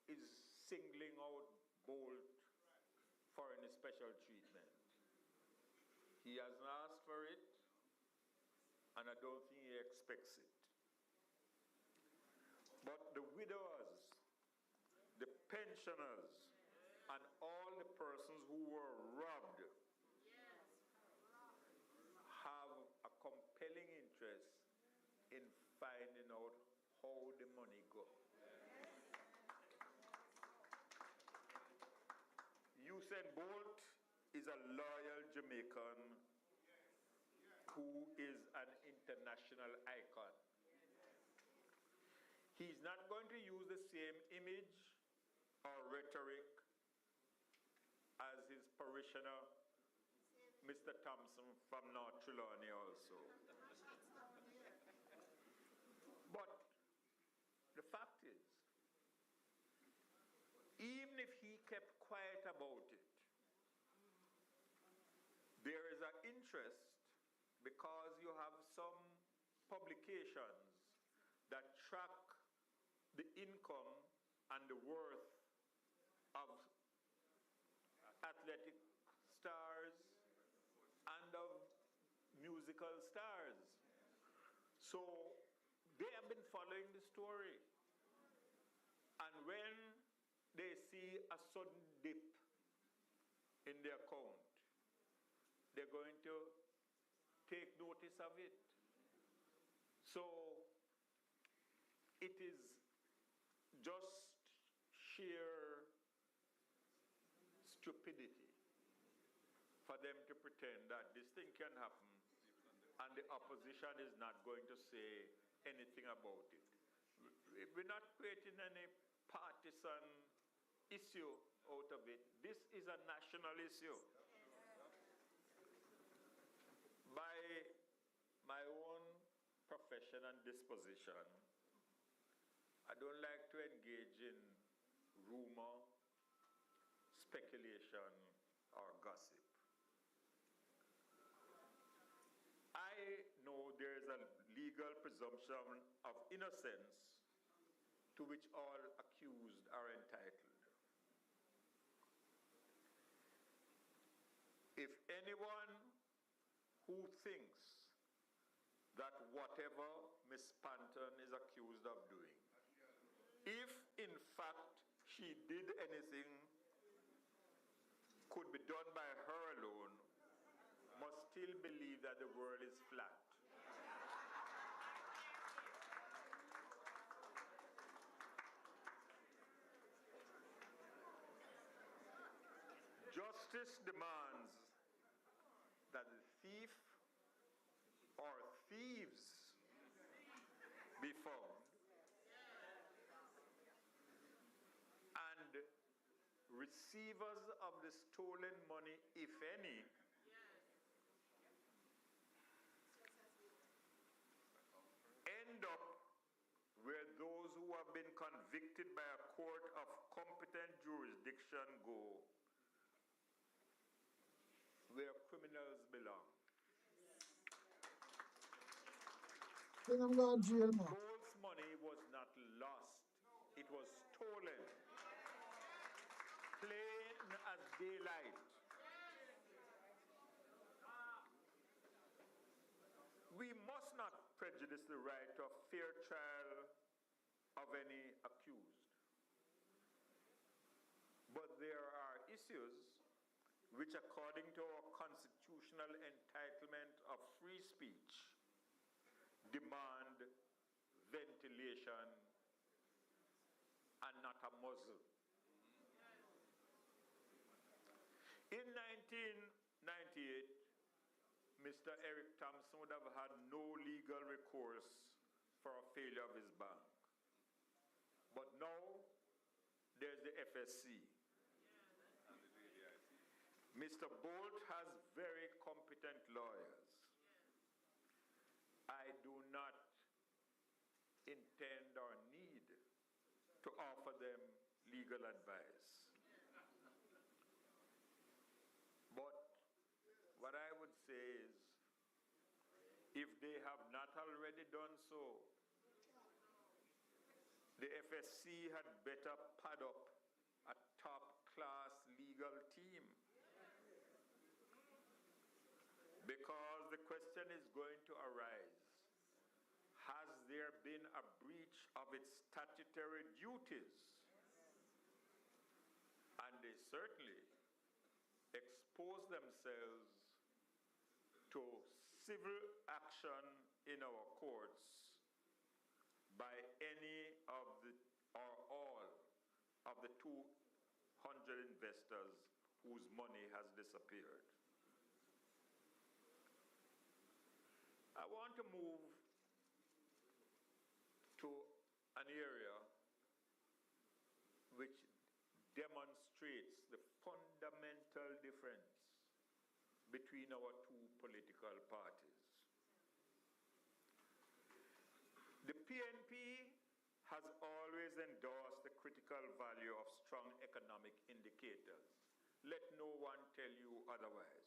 is singling out Bolt for any special treatment. He has asked for it, and I don't think he expects it. But the widowers, the pensioners, and all the persons who were robbed have a compelling interest in finding out how the money goes. Usain Bolt is a loyal Jamaican who is an international icon. He's not going to use the same image or rhetoric as his parishioner, Mr. Thompson from North Trelawney also. But the fact is, even if he kept quiet about it, there is an interest because you have some publications that track the income and the worth of athletic stars and of musical stars. So they have been following the story. And when they see a sudden dip in their account, they're going to take notice of it. So it is just sheer stupidity for them to pretend that this thing can happen and the opposition is not going to say anything about it. We're not creating any partisan issue out of it. This is a national issue. By my own profession and disposition, I don't like to engage in rumor, speculation, or gossip. I know there is a legal presumption of innocence to which all accused are entitled. If anyone who thinks that whatever Miss Panton is accused of doing, if in fact she did anything could be done by her alone, must still believe that the world is flat. Justice demands that the thief or thieves be found and receivers of the stolen money, if any, end up where those who have been convicted by a court of competent jurisdiction go, where criminals belong. Bolt's money was not lost, it was stolen. Plain as daylight. We must not prejudice the right of fair trial of any accused. But there are issues which, according to our constitutional entitlement of free speech, demand ventilation and not a muzzle. In 1998, Mr. Eric Thompson would have had no legal recourse for a failure of his bank. But now, there's the FSC. Mr. Bolt has very competent lawyers. I do not intend or need to offer them legal advice. But what I would say is, if they have not already done so, the FSC had better pad up a top-class legal team. Because the question is going to arise, there been a breach of its statutory duties? And they certainly expose themselves to civil action in our courts by any of the or all of the 200 investors whose money has disappeared. I want to move to an area which demonstrates the fundamental difference between our two political parties. The PNP has always endorsed the critical value of strong economic indicators. Let no one tell you otherwise.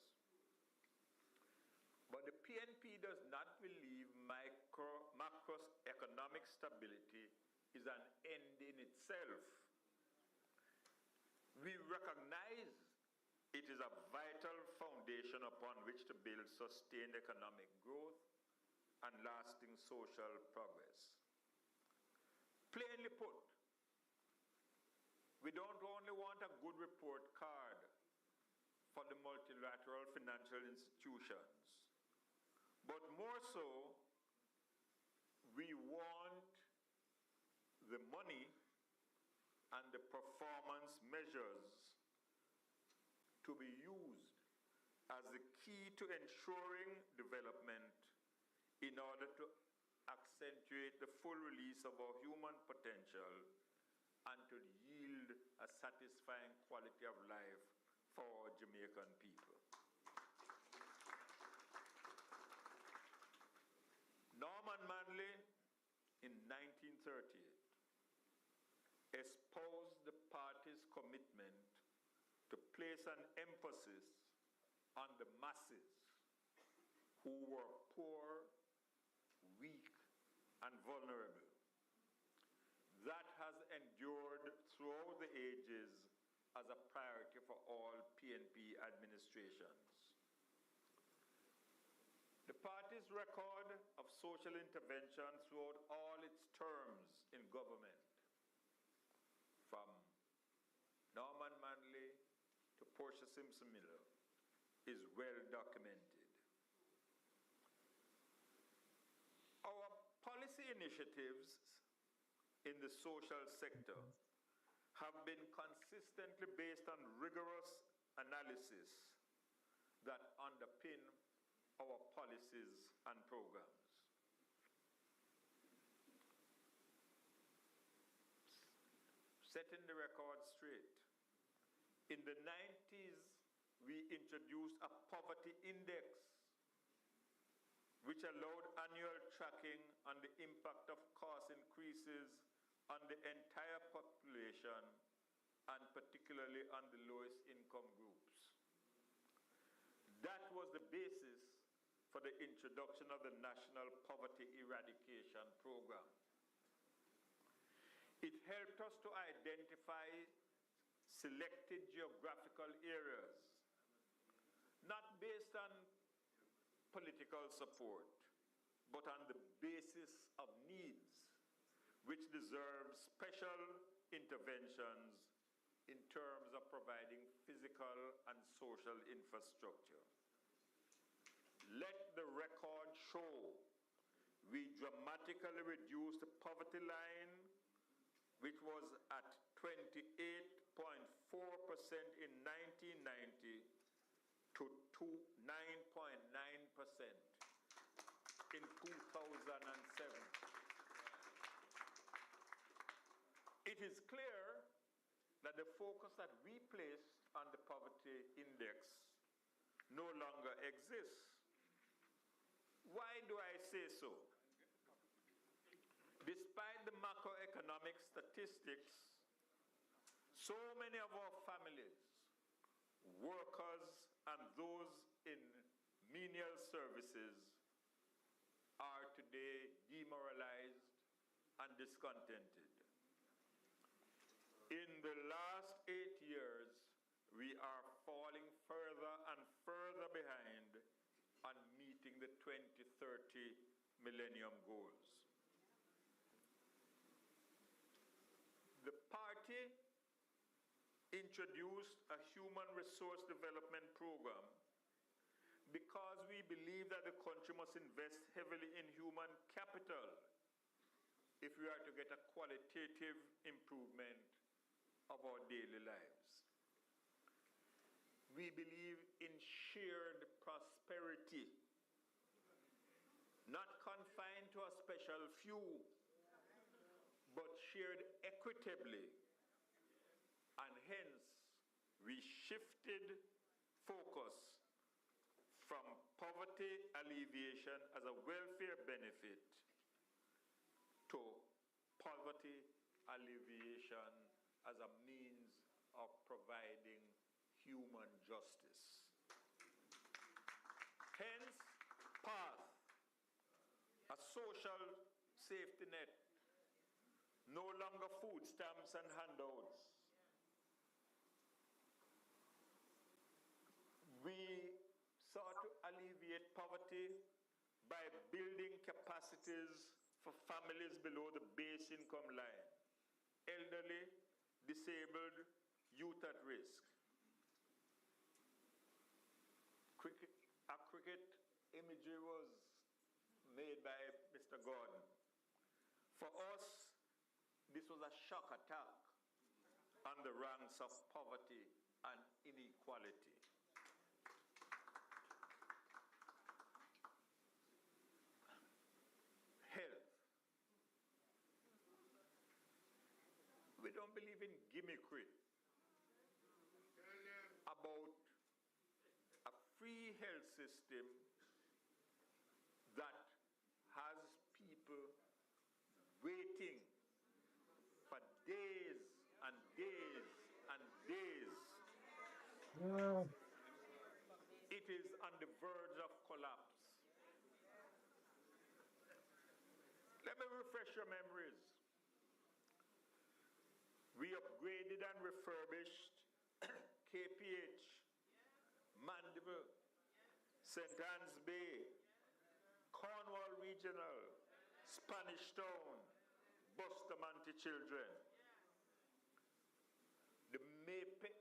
But the PNP does not believe macroeconomic stability is an end in itself. We recognize it is a vital foundation upon which to build sustained economic growth and lasting social progress. Plainly put, we don't only want a good report card for the multilateral financial institutions, but more so, we want the money and the performance measures to be used as the key to ensuring development in order to accentuate the full release of our human potential and to yield a satisfying quality of life for our Jamaican people. Norman Manley in 1938 espoused the party's commitment to place an emphasis on the masses who were poor, weak, and vulnerable. That has endured throughout the ages as a priority for all PNP administrations. The party's record of social intervention throughout all its terms in government, from Norman Manley to Portia Simpson Miller, is well documented. Our policy initiatives in the social sector have been consistently based on rigorous analysis that underpin our policies and programs. Setting the record straight, in the 90s, we introduced a poverty index which allowed annual tracking on the impact of cost increases on the entire population and particularly on the lowest income groups. That was the basis for the introduction of the National Poverty Eradication Program. It helped us to identify selected geographical areas, not based on political support, but on the basis of needs, which deserve special interventions in terms of providing physical and social infrastructure. Let the record show we dramatically reduced the poverty line, which was at 28.4% in 1990 to 9.9% in 2007. It is clear that the focus that we placed on the poverty index no longer exists. Why do I say so? Despite the macroeconomic statistics, so many of our families, workers, and those in menial services are today demoralized and discontented. In the last 8 years, we are falling further and further behind on meeting the 2030 Millennium Goals. party introduced a human resource development program because we believe that the country must invest heavily in human capital if we are to get a qualitative improvement of our daily lives. We believe in shared prosperity, not confined to a special few, but shared equitably. And hence, we shifted focus from poverty alleviation as a welfare benefit to poverty alleviation as a means of providing human justice. Hence, PATH, a social safety net, no longer food stamps and handouts. We sought to alleviate poverty by building capacities for families below the base income line, elderly, disabled, youth at risk. A cricket imagery was made by Mr. Gorgan. For us, this was a shock attack on the ranks of poverty and inequality. Health. We don't believe in gimmickry about a free health system that has people waiting for days and days and days. Yeah. It is on the verge of collapse. Let me refresh your memories. We upgraded and refurbished KPH, Mandeville, St. Anne's Bay, Cornwall Regional, Spanish Town, Bustamante Children.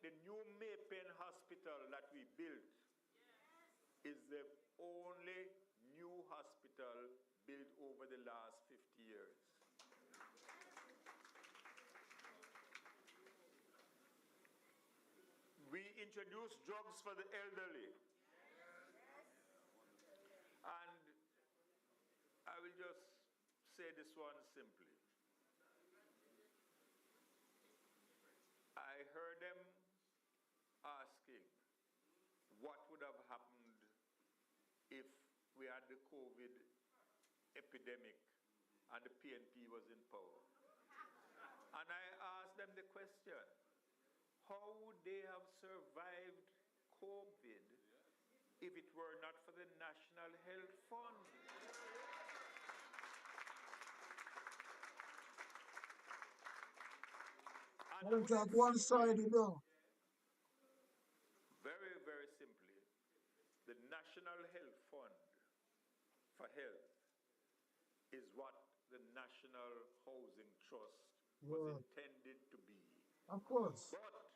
The new Maypen Hospital that we built is the only new hospital built over the last 50 years. We introduced drugs for the elderly. And I will just say this one simply. I heard them asking what would have happened if we had the COVID epidemic and the PNP was in power. And I asked them the question, how would they have survived COVID if it were not for the National Health Fund? Don't talk one-sided, though. Very, very simply, the National Health Fund for Health is what the National Housing Trust was intended to be. Of course. But,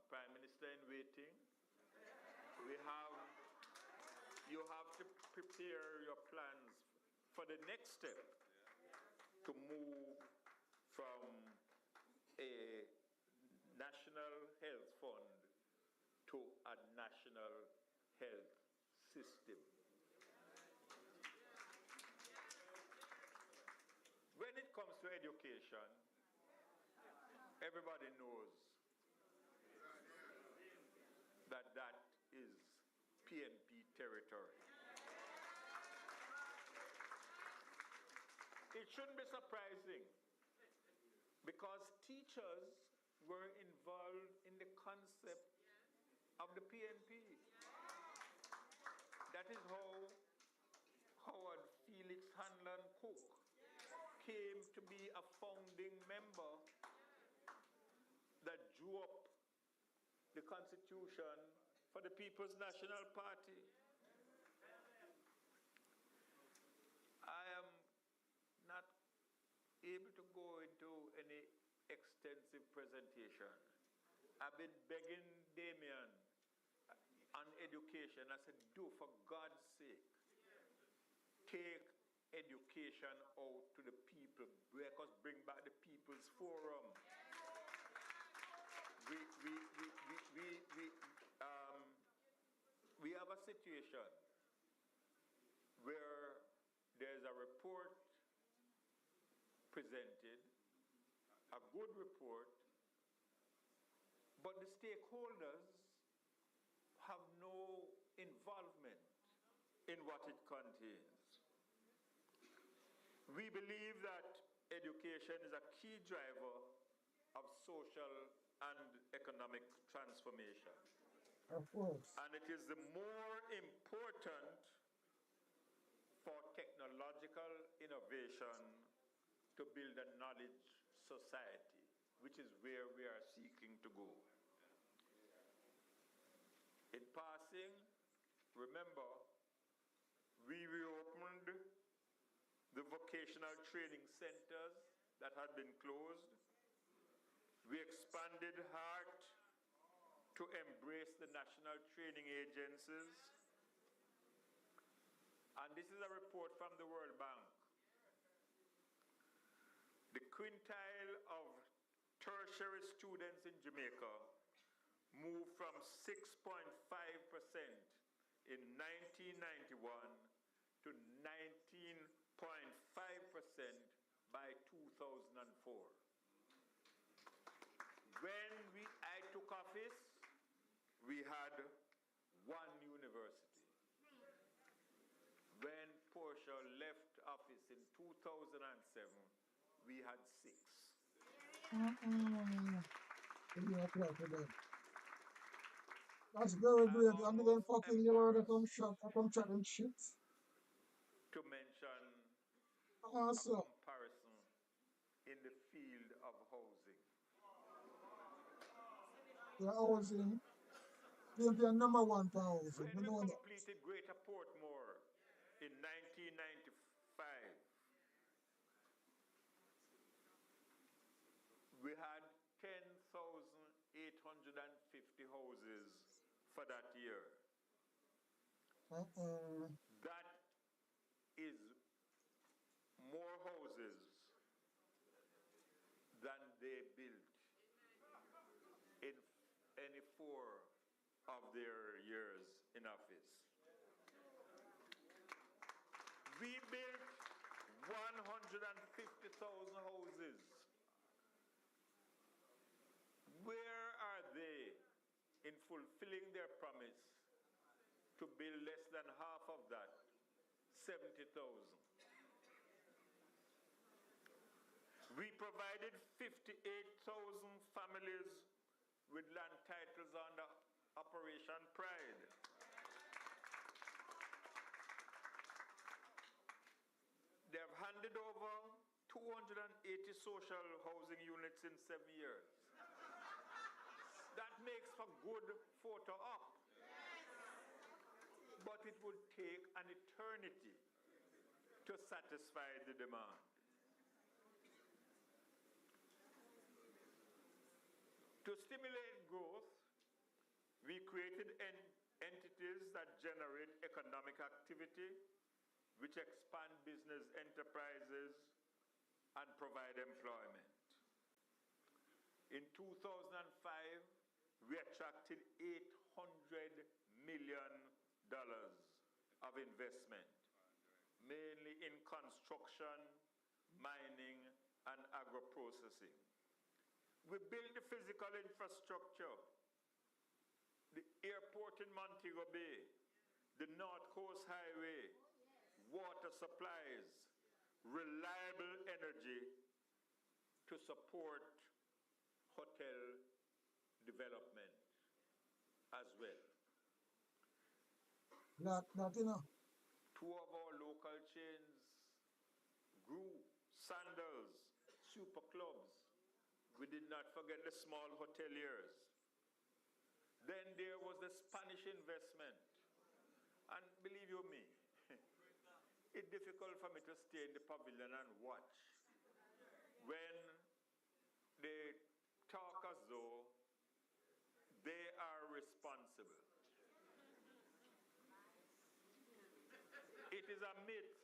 Prime Minister in waiting, you have to prepare your plans for the next step to move from a National Health Fund to a National Health System. When it comes to education, everybody knows that that is PNP territory. It shouldn't be surprising because teachers were involved in the concept of the PNP. That is how Howard Felix Hanlon Cook came to be a founding member that drew up the Constitution for the People's National Party. I am not able to go into any extensive presentation. I've been begging Damien on education. I said, do for God's sake, take education out to the people. Make us bring back the People's Forum. We have a situation where there's a report presented, a good report, but the stakeholders have no involvement in what it contains. We believe that education is a key driver of social and economic transformation. Of course. And it is the more important for technological innovation to build a knowledge society, which is where we are seeking to go. In passing, remember, we reopened the vocational training centers that had been closed. We expanded HEART to embrace the national training agencies. And this is a report from the World Bank. The quintile of tertiary students in Jamaica moved from 6.5% in 1991 to 19.5% by 2004. When I took office, we had one university. When Portia left office in 2007, we had 6. That's very great. I'm going to fucking you out of come chat and shit. To mention Also, a comparison in the field of housing. the housing, they'll be a number one for housing. When You we know that. completed Greater Portmore in 1995, we had 10,850 houses for that year. That is more houses than they built in any 4 of their years in office. We built 150,000 houses. Where are they in fulfilling their promise to build less than half of that, 70,000? We provided 58,000 families with land titles under Operation Pride. They have handed over 280 social housing units in 7 years. That makes for good photo op. But it would take an eternity to satisfy the demand. To stimulate growth, we created entities that generate economic activity, which expand business enterprises and provide employment. In 2005, we attracted $800 million of investment, mainly in construction, mining, and agro-processing. We built the physical infrastructure, the airport in Montego Bay, the North Coast Highway, water supplies, reliable energy to support hotel development as well. That, you know. 2 of our local chains grew, Sandals, super clubs. We did not forget the small hoteliers. Then there was the Spanish investment. And believe you me, it's difficult for me to stay in the pavilion and watch when they talk as though they are responsible. It is a myth.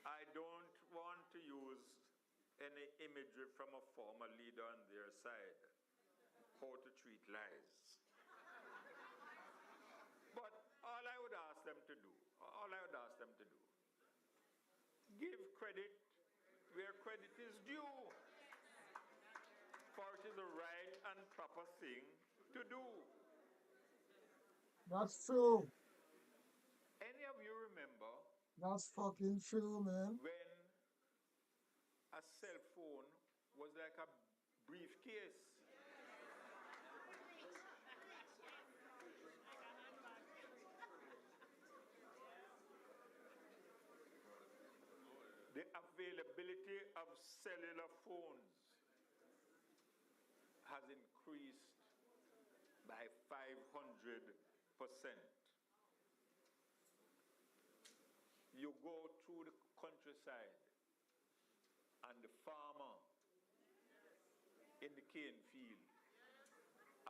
I don't want to use any imagery from a former leader on their side, how to treat lies. But all I would ask them to do, give credit where credit is due, for it is the right and proper thing to do. That's true. Any of you remember That's fucking true, man. when a cell phone was like a briefcase? The availability of cellular phones has increased by 500%. You go through the countryside and the farmer in the cane field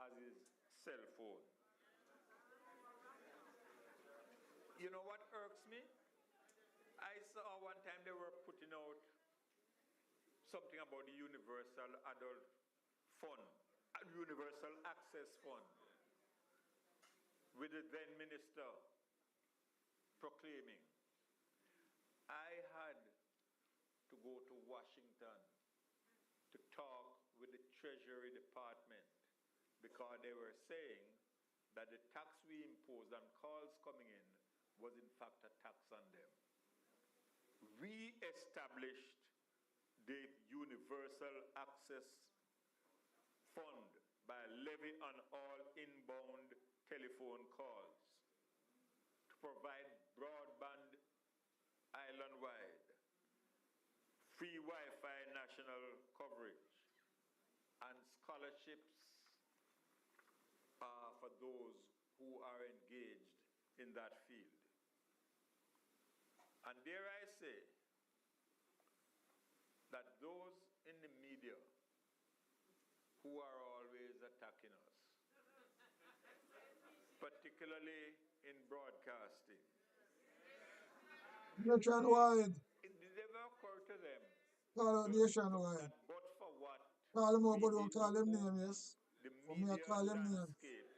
has his cell phone. You know what irks me? I saw one time they were putting out something about the Universal Adult Fund, Universal Access Fund, with the then minister proclaiming. I had to go to Washington to talk with the Treasury Department because they were saying that the tax we imposed on calls coming in was in fact a tax on them. We established the Universal Access Fund by levy on all inbound telephone calls to provide broadband island-wide, free Wi-Fi national coverage, and scholarships for those who are engaged in that field. And dare I say that those in the media who are always attacking us, particularly in broadcasting, Nationwide. it never occurred to them Call out nationwide. that but for what Call him out, we but don't did call to him name, own yes. the For me, I media call him name. landscape,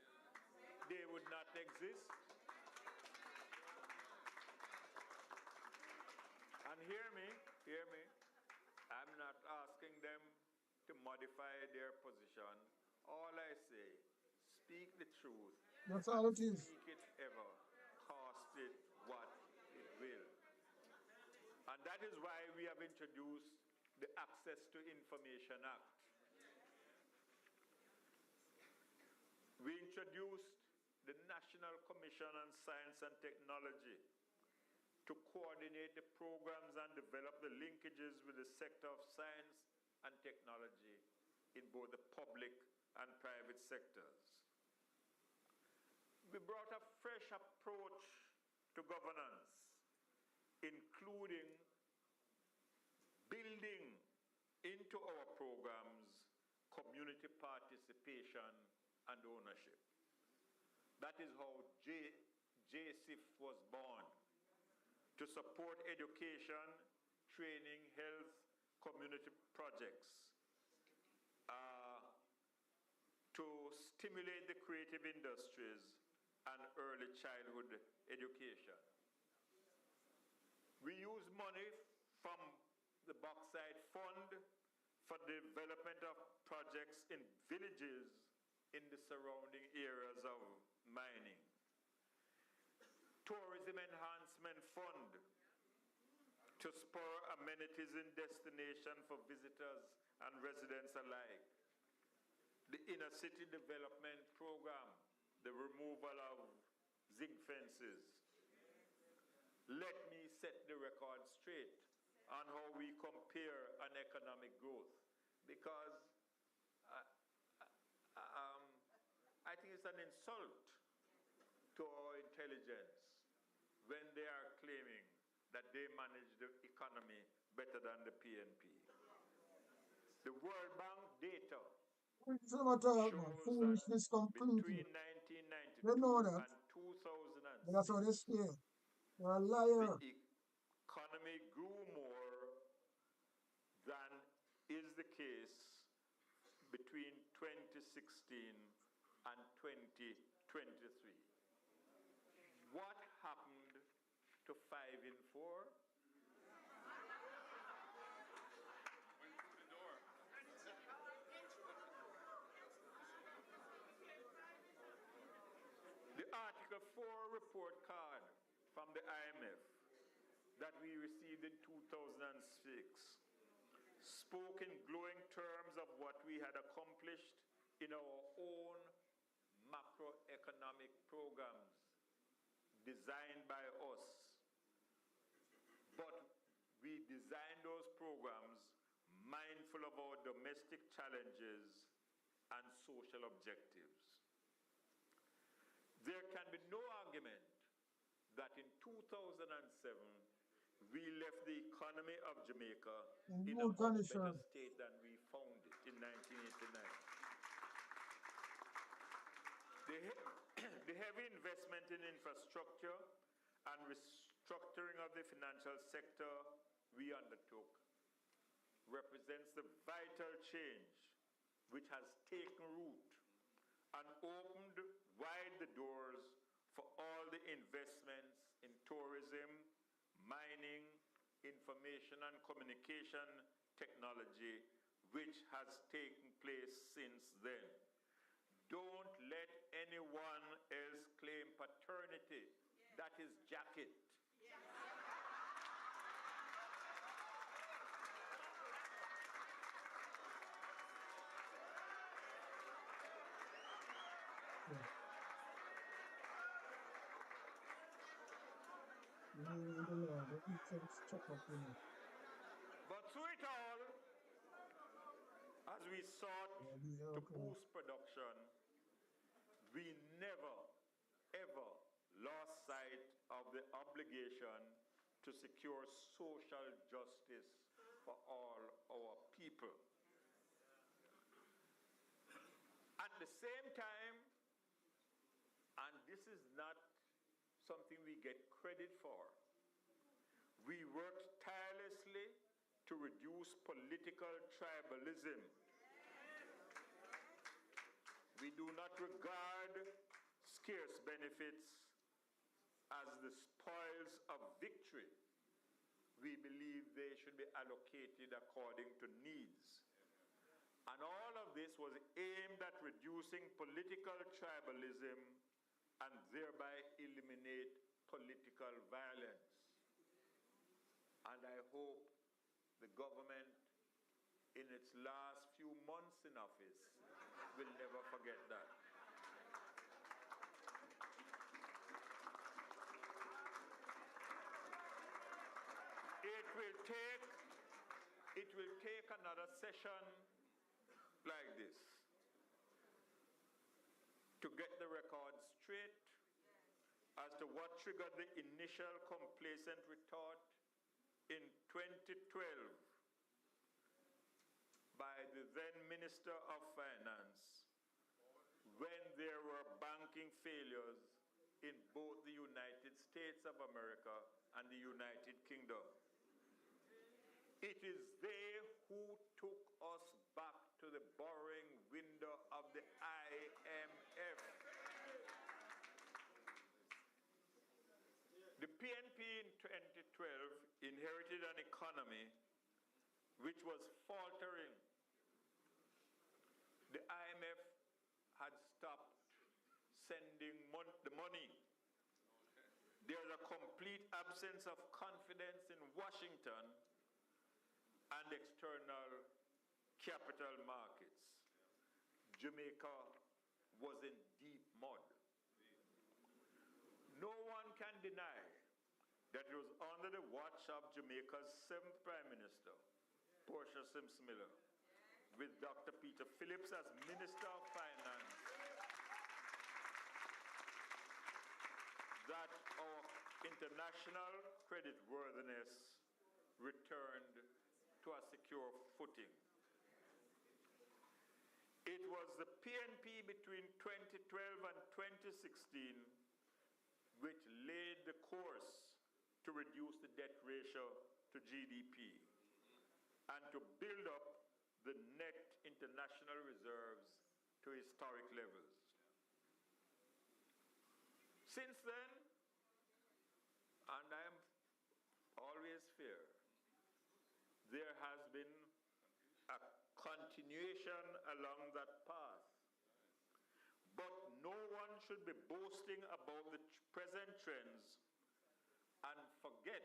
they would not exist. And hear me, I'm not asking them to modify their position. All I say, speak the truth. That's all it is. Speak it ever, cost it what it will. And that is why we have introduced the Access to Information Act. We introduced the National Commission on Science and Technology to coordinate the programs and develop the linkages with the sector of science and technology in both the public and private sectors. We brought a fresh approach to governance, including building into our programs community participation and ownership. That is how JSIF was born, to support education, training, health, community projects, to stimulate the creative industries and early childhood education. We use money from the Bauxite Fund for the development of projects in villages in the surrounding areas of mining. Tourism Enhancement Fund to spur amenities in destination for visitors and residents alike. The Inner City Development Program, the removal of zinc fences. Let me set the record straight on how we compare an economic growth, because I think it's an insult to our intelligence when they are claiming that they manage the economy better than the PNP. The World Bank data shows foolishness that completely. between 1992 They know that. and 2006, But that's how they stay. You're a the liar. economy grew more than is the case between 2016 and 2023. What happened to 5 in 4? The Article 4 report card from the IMF that we received in 2006 spoke in glowing terms of what we had accomplished in our own macroeconomic programs designed by us. But we designed those programs mindful of our domestic challenges and social objectives. There can be no argument that in 2007 we left the economy of Jamaica in a good much condition. better state than we found it in 1989. The heavy investment in infrastructure and restructuring of the financial sector we undertook represents the vital change which has taken root and opened wide the doors for all the investments in tourism, mining, information and communication technology which has taken place since then. Don't let anyone else claim paternity. That is jacket. But through it all, as we sought to boost production, we never, ever lost sight of the obligation to secure social justice for all our people. At the same time, and this is not something we get credit for, we worked tirelessly to reduce political tribalism. We do not regard scarce benefits as the spoils of victory. We believe they should be allocated according to needs. And all of this was aimed at reducing political tribalism and thereby eliminate political violence. And I hope the government in its last few months in office will never forget that. It will take another session like this to get the record straight as to what triggered the initial complacent retort in 2012 by the then Minister of Finance when there were banking failures in both the United States of America and the United Kingdom. It is they who took us back to the borrowing window of the IMF. The PNP in 2012 inherited an economy which was faltering. The IMF had stopped sending the money. There's a complete absence of confidence in Washington and external capital markets. Jamaica was in deep mud. No one can deny that it was under the watch of Jamaica's 7th Prime Minister, Portia Simpson Miller, with Dr. Peter Phillips as Minister of Finance, that our international creditworthiness returned to a secure footing. It was the PNP between 2012 and 2016 which laid the course to reduce the debt ratio to GDP and to build up the net international reserves to historic levels. Since then, and I am always fair, there has been a continuation along that path. But no one should be boasting about the present trends and forget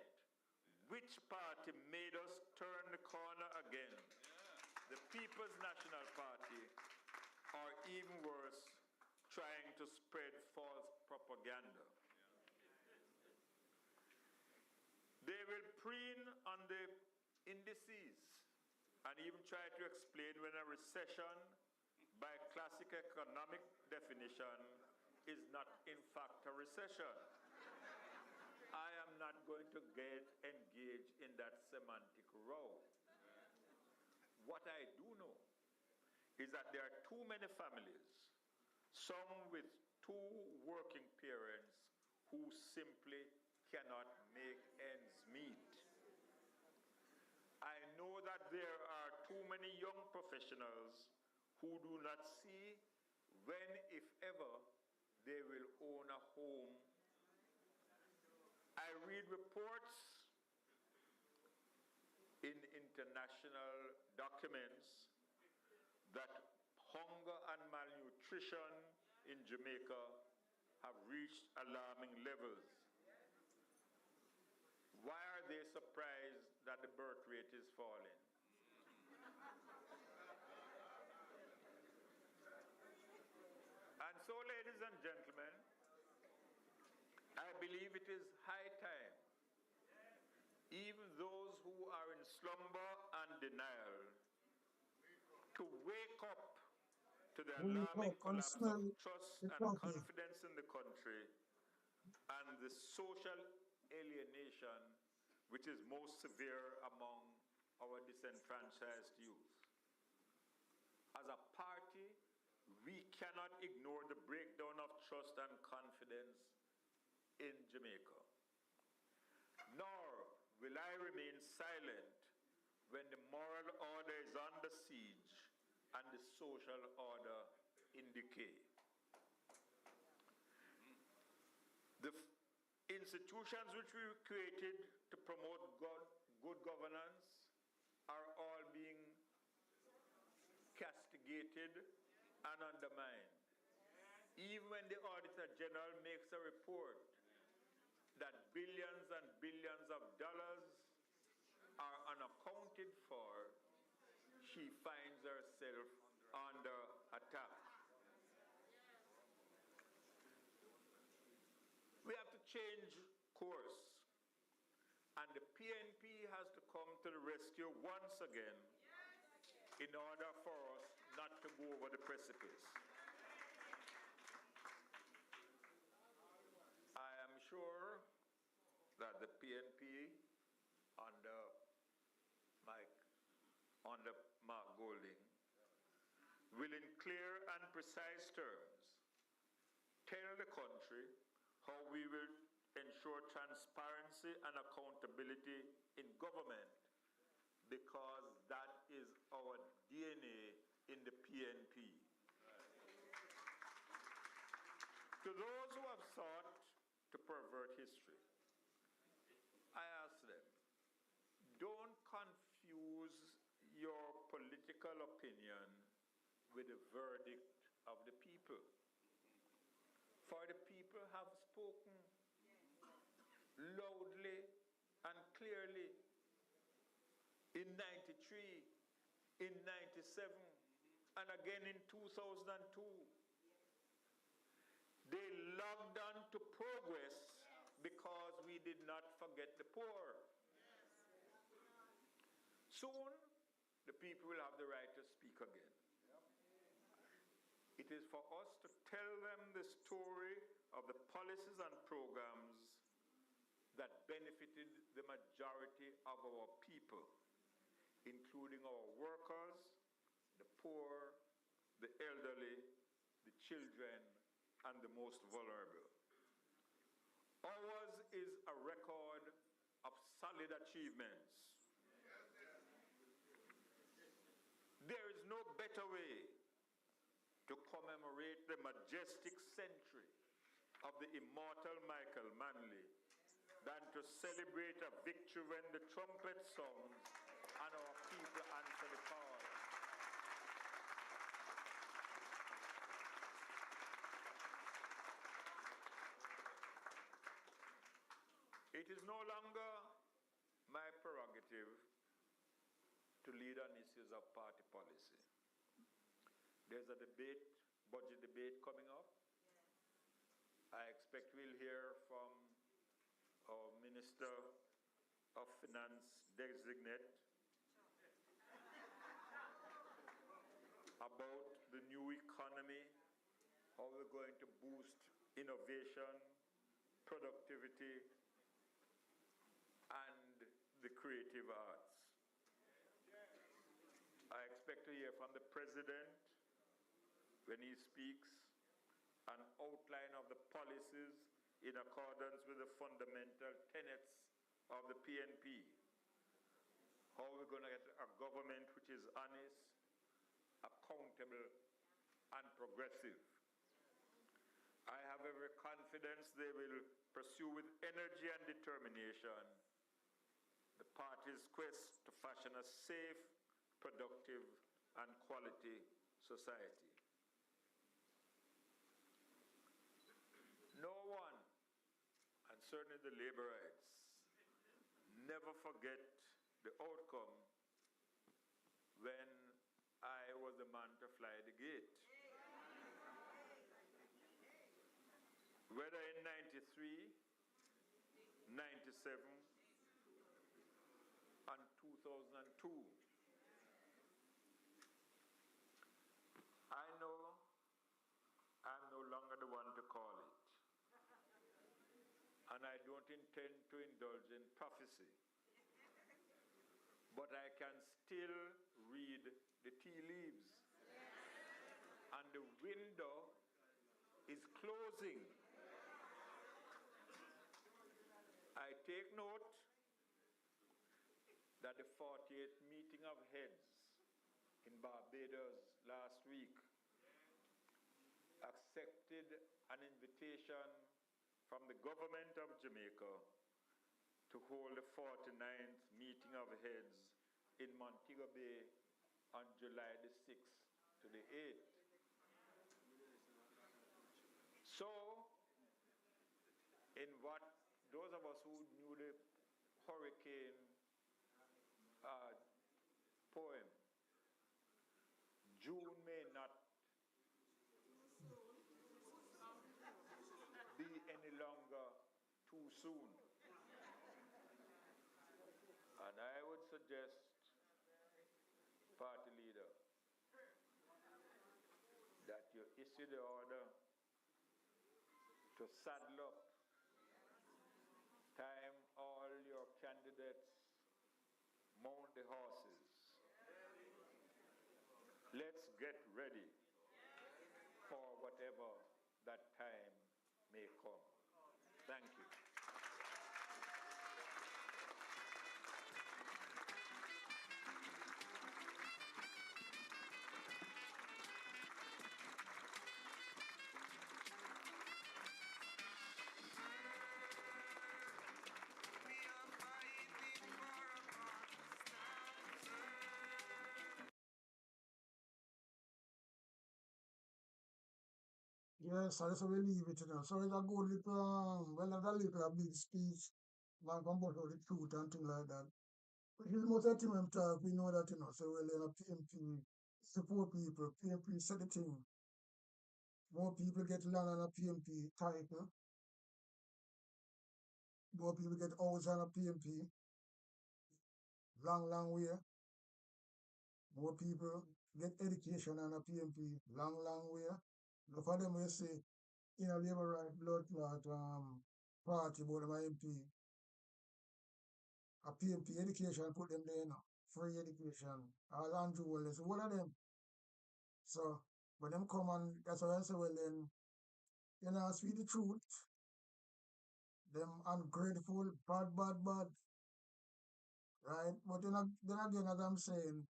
which party made us turn the corner again. The People's National Party, or even worse, trying to spread false propaganda. They will preen on the indices and even try to explain when a recession, by classic economic definition, is not in fact a recession. I am not going to get engaged in that semantic row. What I do know is that there are too many families, some with two working parents, who simply cannot make ends meet. I know that there are too many young professionals who do not see when, if ever, they will own a home. I read reports in international documents that hunger and malnutrition in Jamaica have reached alarming levels. Why are they surprised that the birth rate is falling? And so, ladies and gentlemen, I believe it is high time, even those who are in slumber and denial, to wake up to the alarming collapse of trust and confidence in the country and the social alienation which is most severe among our disenfranchised youth. As a party, we cannot ignore the breakdown of trust and confidence in Jamaica. Nor will I remain silent when the moral order is under siege and the social order in decay. The institutions which we created to promote good governance are all being castigated and undermined. Even when the Auditor General makes a report that billions and billions of dollars are unaccounted for, she finds herself under attack. We have to change course, and the PNP has to come to the rescue once again in order for us not to go over the precipice. I am sure that the PNP under Mark Golding will in clear and precise terms tell the country how we will ensure transparency and accountability in government, because that is our DNA in the PNP. To those who have sought to pervert history, I ask them, don't confuse your political opinion with the verdict of the people. For the people have spoken loudly and clearly in 93, in 97, and again in 2002. They logged on to progress because we did not forget the poor. Soon, the people will have the right to speak again. It is for us to tell them the story of the policies and programs that benefited the majority of our people, including our workers, the poor, the elderly, the children, and the most vulnerable. Ours is a record of solid achievements. There is no better way to commemorate the majestic century of the immortal Michael Manley than to celebrate a victory when the trumpet sounds and our people answer the call. It is no longer my prerogative to lead on issues of party policy. There's a debate, budget debate coming up. I expect we'll hear from our Minister of Finance designate about the new economy, how we're going to boost innovation, productivity, and the creative arts. I expect to hear from the President when he speaks an outline of the policies in accordance with the fundamental tenets of the PNP. How we're going to get a government which is honest, accountable, and progressive. I have every confidence they will pursue with energy and determination the party's quest to fashion a safe, productive, and quality society. No one, and certainly the laborites, never forget the outcome when I was the man to fly the gate. Whether in 93, 97, and 2002, I know I'm no longer the one to call it. And I don't intend to indulge in prophecy. But I can still read the tea leaves. And the window is closing. I take note that the 48th meeting of heads in Barbados last week accepted an invitation from the government of Jamaica to hold the 49th meeting of heads in Montego Bay on July the 6th to the 8th. So, in what those of us who knew the hurricane poem, June may not be any longer too soon. And I would suggest, party leader, that you issue the order to saddle up, time all your candidates, mount the horses. Let's get ready for whatever that time may come. Thank you. Yes, so that's how we leave it, So it's a good little, well, not a little, a big speech. Man come about the truth and things like that. But it's most of the time talk, we know that, So well, PMP support people, PMP set the thing. More people get land on a PMP title. More people get house on a PMP. Long way. More people get education on a PMP. Long way. No for them we say, Labor right blood clot party about my MP. a PMP education, put them there, you know, free education, all Andrew Wallace, one of them. So, when them come and that's why I say, well, then, you know, speak the truth. Them ungrateful, bad, right? But then again, as I'm saying,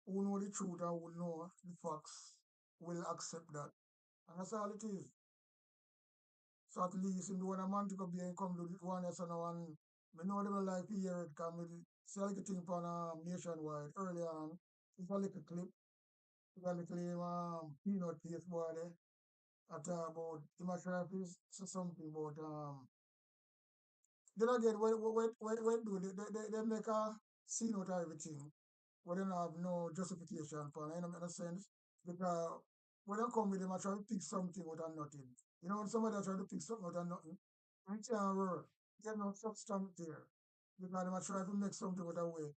who know the truth and who know the facts will accept that. And that's all it is. So at least in the one a man to be and come to the one yes and one, I know they will like to hear it come with see a little thing on nationwide earlier on. It's a little clip, it's a little peanut taste boy there. At about immaturity, so something about then again when do they make a scene out of everything. We don't have no justification for it, in a sense. Because when I come with them, I try to pick something out of nothing. You know, when somebody try to pick something out of nothing, I can't work. There's no substance there. Because I try to make something out of way.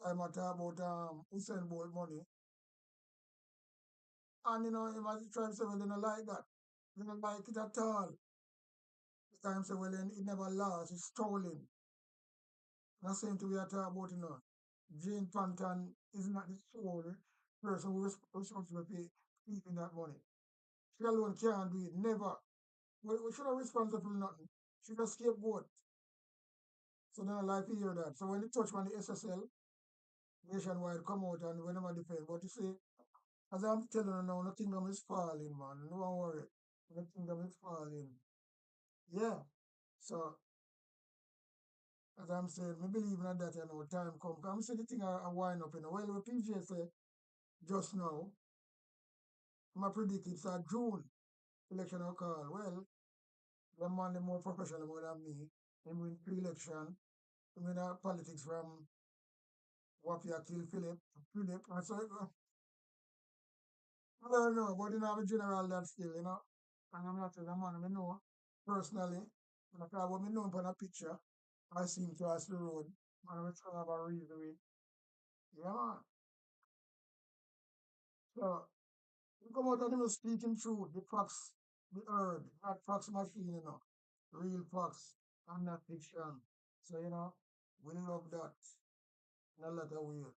I'm talk about Usain Bolt money. And you know, he might try to say, well, they don't like that. They don't like it at all. The time say, well, then it never lost, it's stolen. That's the same thing we are talking about, you know. Jane Panton is not the sole person who is responsible for keeping that money. She alone can't do it, never. We should not responsible for nothing. She's a scapegoat. So then I like to hear that. So when they touch on the SSL, nationwide come out and whenever defend. But you see, as I'm telling you now, nothing them is falling, man. Don't worry. Nothing them is falling. Yeah. So as I'm saying, I believe in that, you know, time come. I'm saying the thing I wind up, you know. Well, what PJ said just now, I predict it's a June election will call. Well, the man is more professional more than me. He win pre-election. He win politics from Wapia till Philip. And so, I don't know, but you know, I'm a general that still, you know. And I'm not a man I know personally. When I talk about me know him on a picture, I see him cross the road. And I'm trying to have a reason with. Yeah, man. So, you come out and you speaking truth, the facts, the herb, not facts machine, you know. Real facts and not fiction. So, you know, we love that in a lot of ways.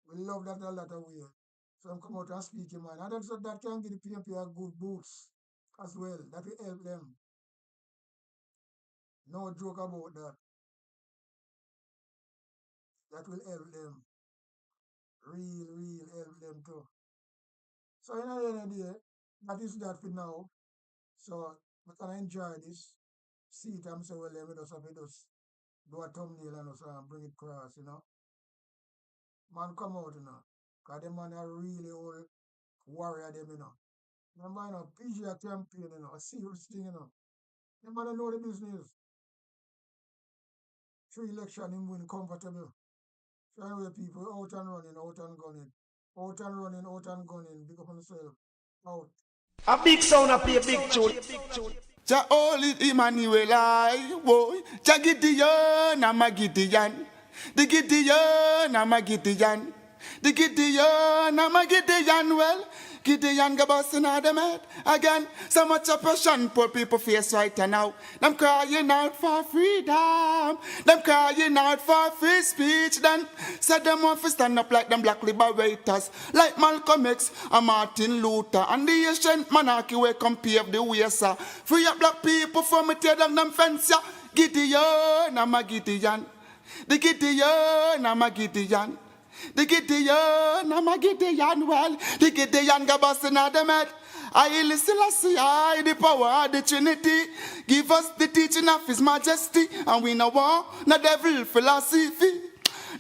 We love that in a lot of ways. So I'm come out and speaking, man. And that's that can give the PMP a good boost as well. That will help them. No joke about that. That will help them. Real help them too. So in the end of the day, that is that for now. So we can enjoy this. See it, I'm saying, well, let me just have it just do a thumbnail and also bring it across, you know. Man come out, you know. Because them man are really old warrior them, you know. Remember, you know, PG a campaign, you know, a serious thing, you know. Them man know the business. 3 election him win comfortable. So anyway, people out and running, out and gunning. Out and running, out and gunning. Big up on yourself. Out. A big sound a play big tune. Jah holy Emmanuel, I boy. Jah Gideon, I'm a Gideon. The Gideon, I'm a Gideon. The Gideon, I'm a Gideon. Well, Gideon go busting out them head again. So much oppression, poor people face right now. Them crying out for freedom. Them crying out for free speech. Then said them want to stand up like them black liberators, like Malcolm X and Martin Luther and the ancient monarchy where come pave the way, sir. Free up black people from me tear down them fence, yeah. Gideon, I'm a Gideon. The Gideon, I'm a Gideon. The Gideon, I'm a Gideon, well, the Gideon go busting out them head. I listen, I the power of the Trinity. Give us the teaching of His Majesty, and we no war, no devil philosophy.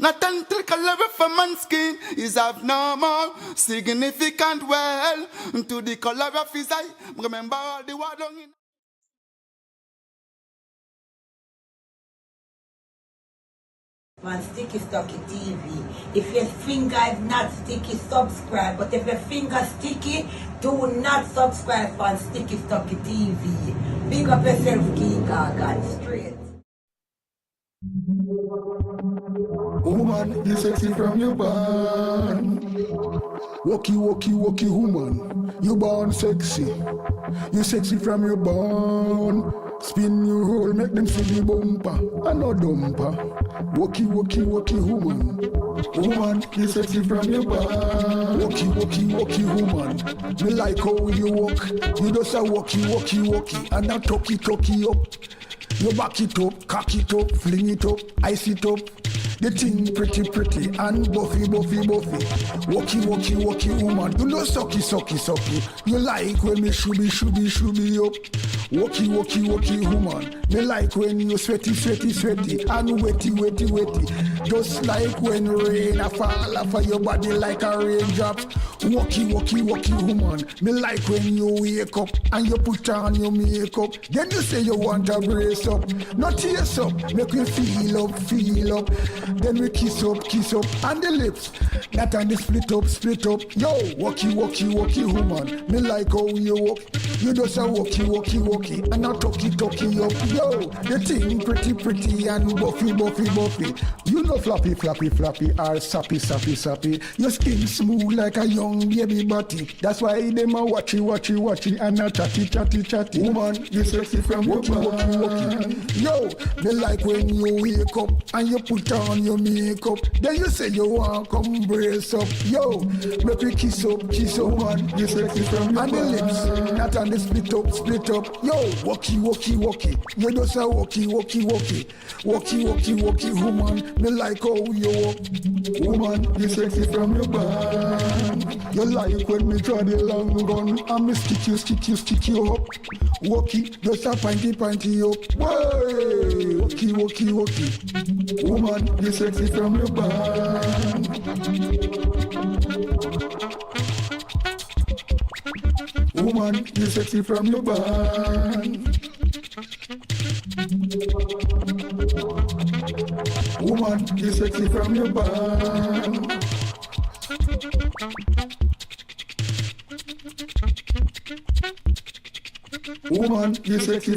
Not until color for man's skin is abnormal, significant well, to the color of his eye. Remember all the word on in. On Sticky Stocky TV. If your finger is not sticky, subscribe. But if your finger sticky, do not subscribe on Sticky Stocky TV. Big up yourself, King Gorgan, straight. Woman, you sexy from your born. Walkie, woman. You born sexy. You sexy from your bone. Spin your roll, make them see the bumper. I no dumper. Walkie, walkie, walkie woman. Woman, you sexy from your bone. Walkie, walkie, walkie woman. Me like how you walk. You just a walkie, walkie, walkie. And a talkie, talkie up. You back it up, cock it up, fling it up, ice it up. The thing pretty, pretty and buffy, buffy, buffy. Walkie, walkie, walkie woman. You know sucky, sucky, sucky. You like when me shooby, shooby, shooby up. Walkie, walkie, walkie woman. Me like when you sweaty, sweaty, sweaty and wetty, wetty, wetty. Just like when rain a fall off of your body like a raindrop. Walkie, walkie, walkie woman. Me like when you wake up and you put on your makeup. Then you say you want a brace up. Not tears up, make me feel up, feel up. Then we kiss up, and the lips. That and the split up, split up. Yo, walkie, walkie, walkie woman. Me like how you walk. You just a walkie, walkie, walkie, and a talkie, talkie up. Yo, the thing pretty, pretty and buffy, buffy, buffy. You know floppy, floppy, floppy, or sappy, sappy, sappy. Your skin smooth like a young baby body. That's why them a watchy, watchy, watchy, and a chatty, chatty, chatty. Woman, you sexy from walkie, walkie, walkie. Yo, me like when you wake up and you put on your makeup. Then you say you want come brace up. Yo, make me kiss up, woman. You sexy from your and the lips, not on the split up, split up. Yo, walkie, walkie, walkie. You just a walkie, walkie, walkie. Walkie, walkie, walkie, woman. Me like how you walk. Woman, you sexy from your band. You like when me draw the long gun and me stick you up. Walkie, just a pinty up. Way, walkie, walkie, walkie. Woman, you sexy from your band. Woman, you sexy from your band. Woman, you sexy from your band. Woman, you sexy.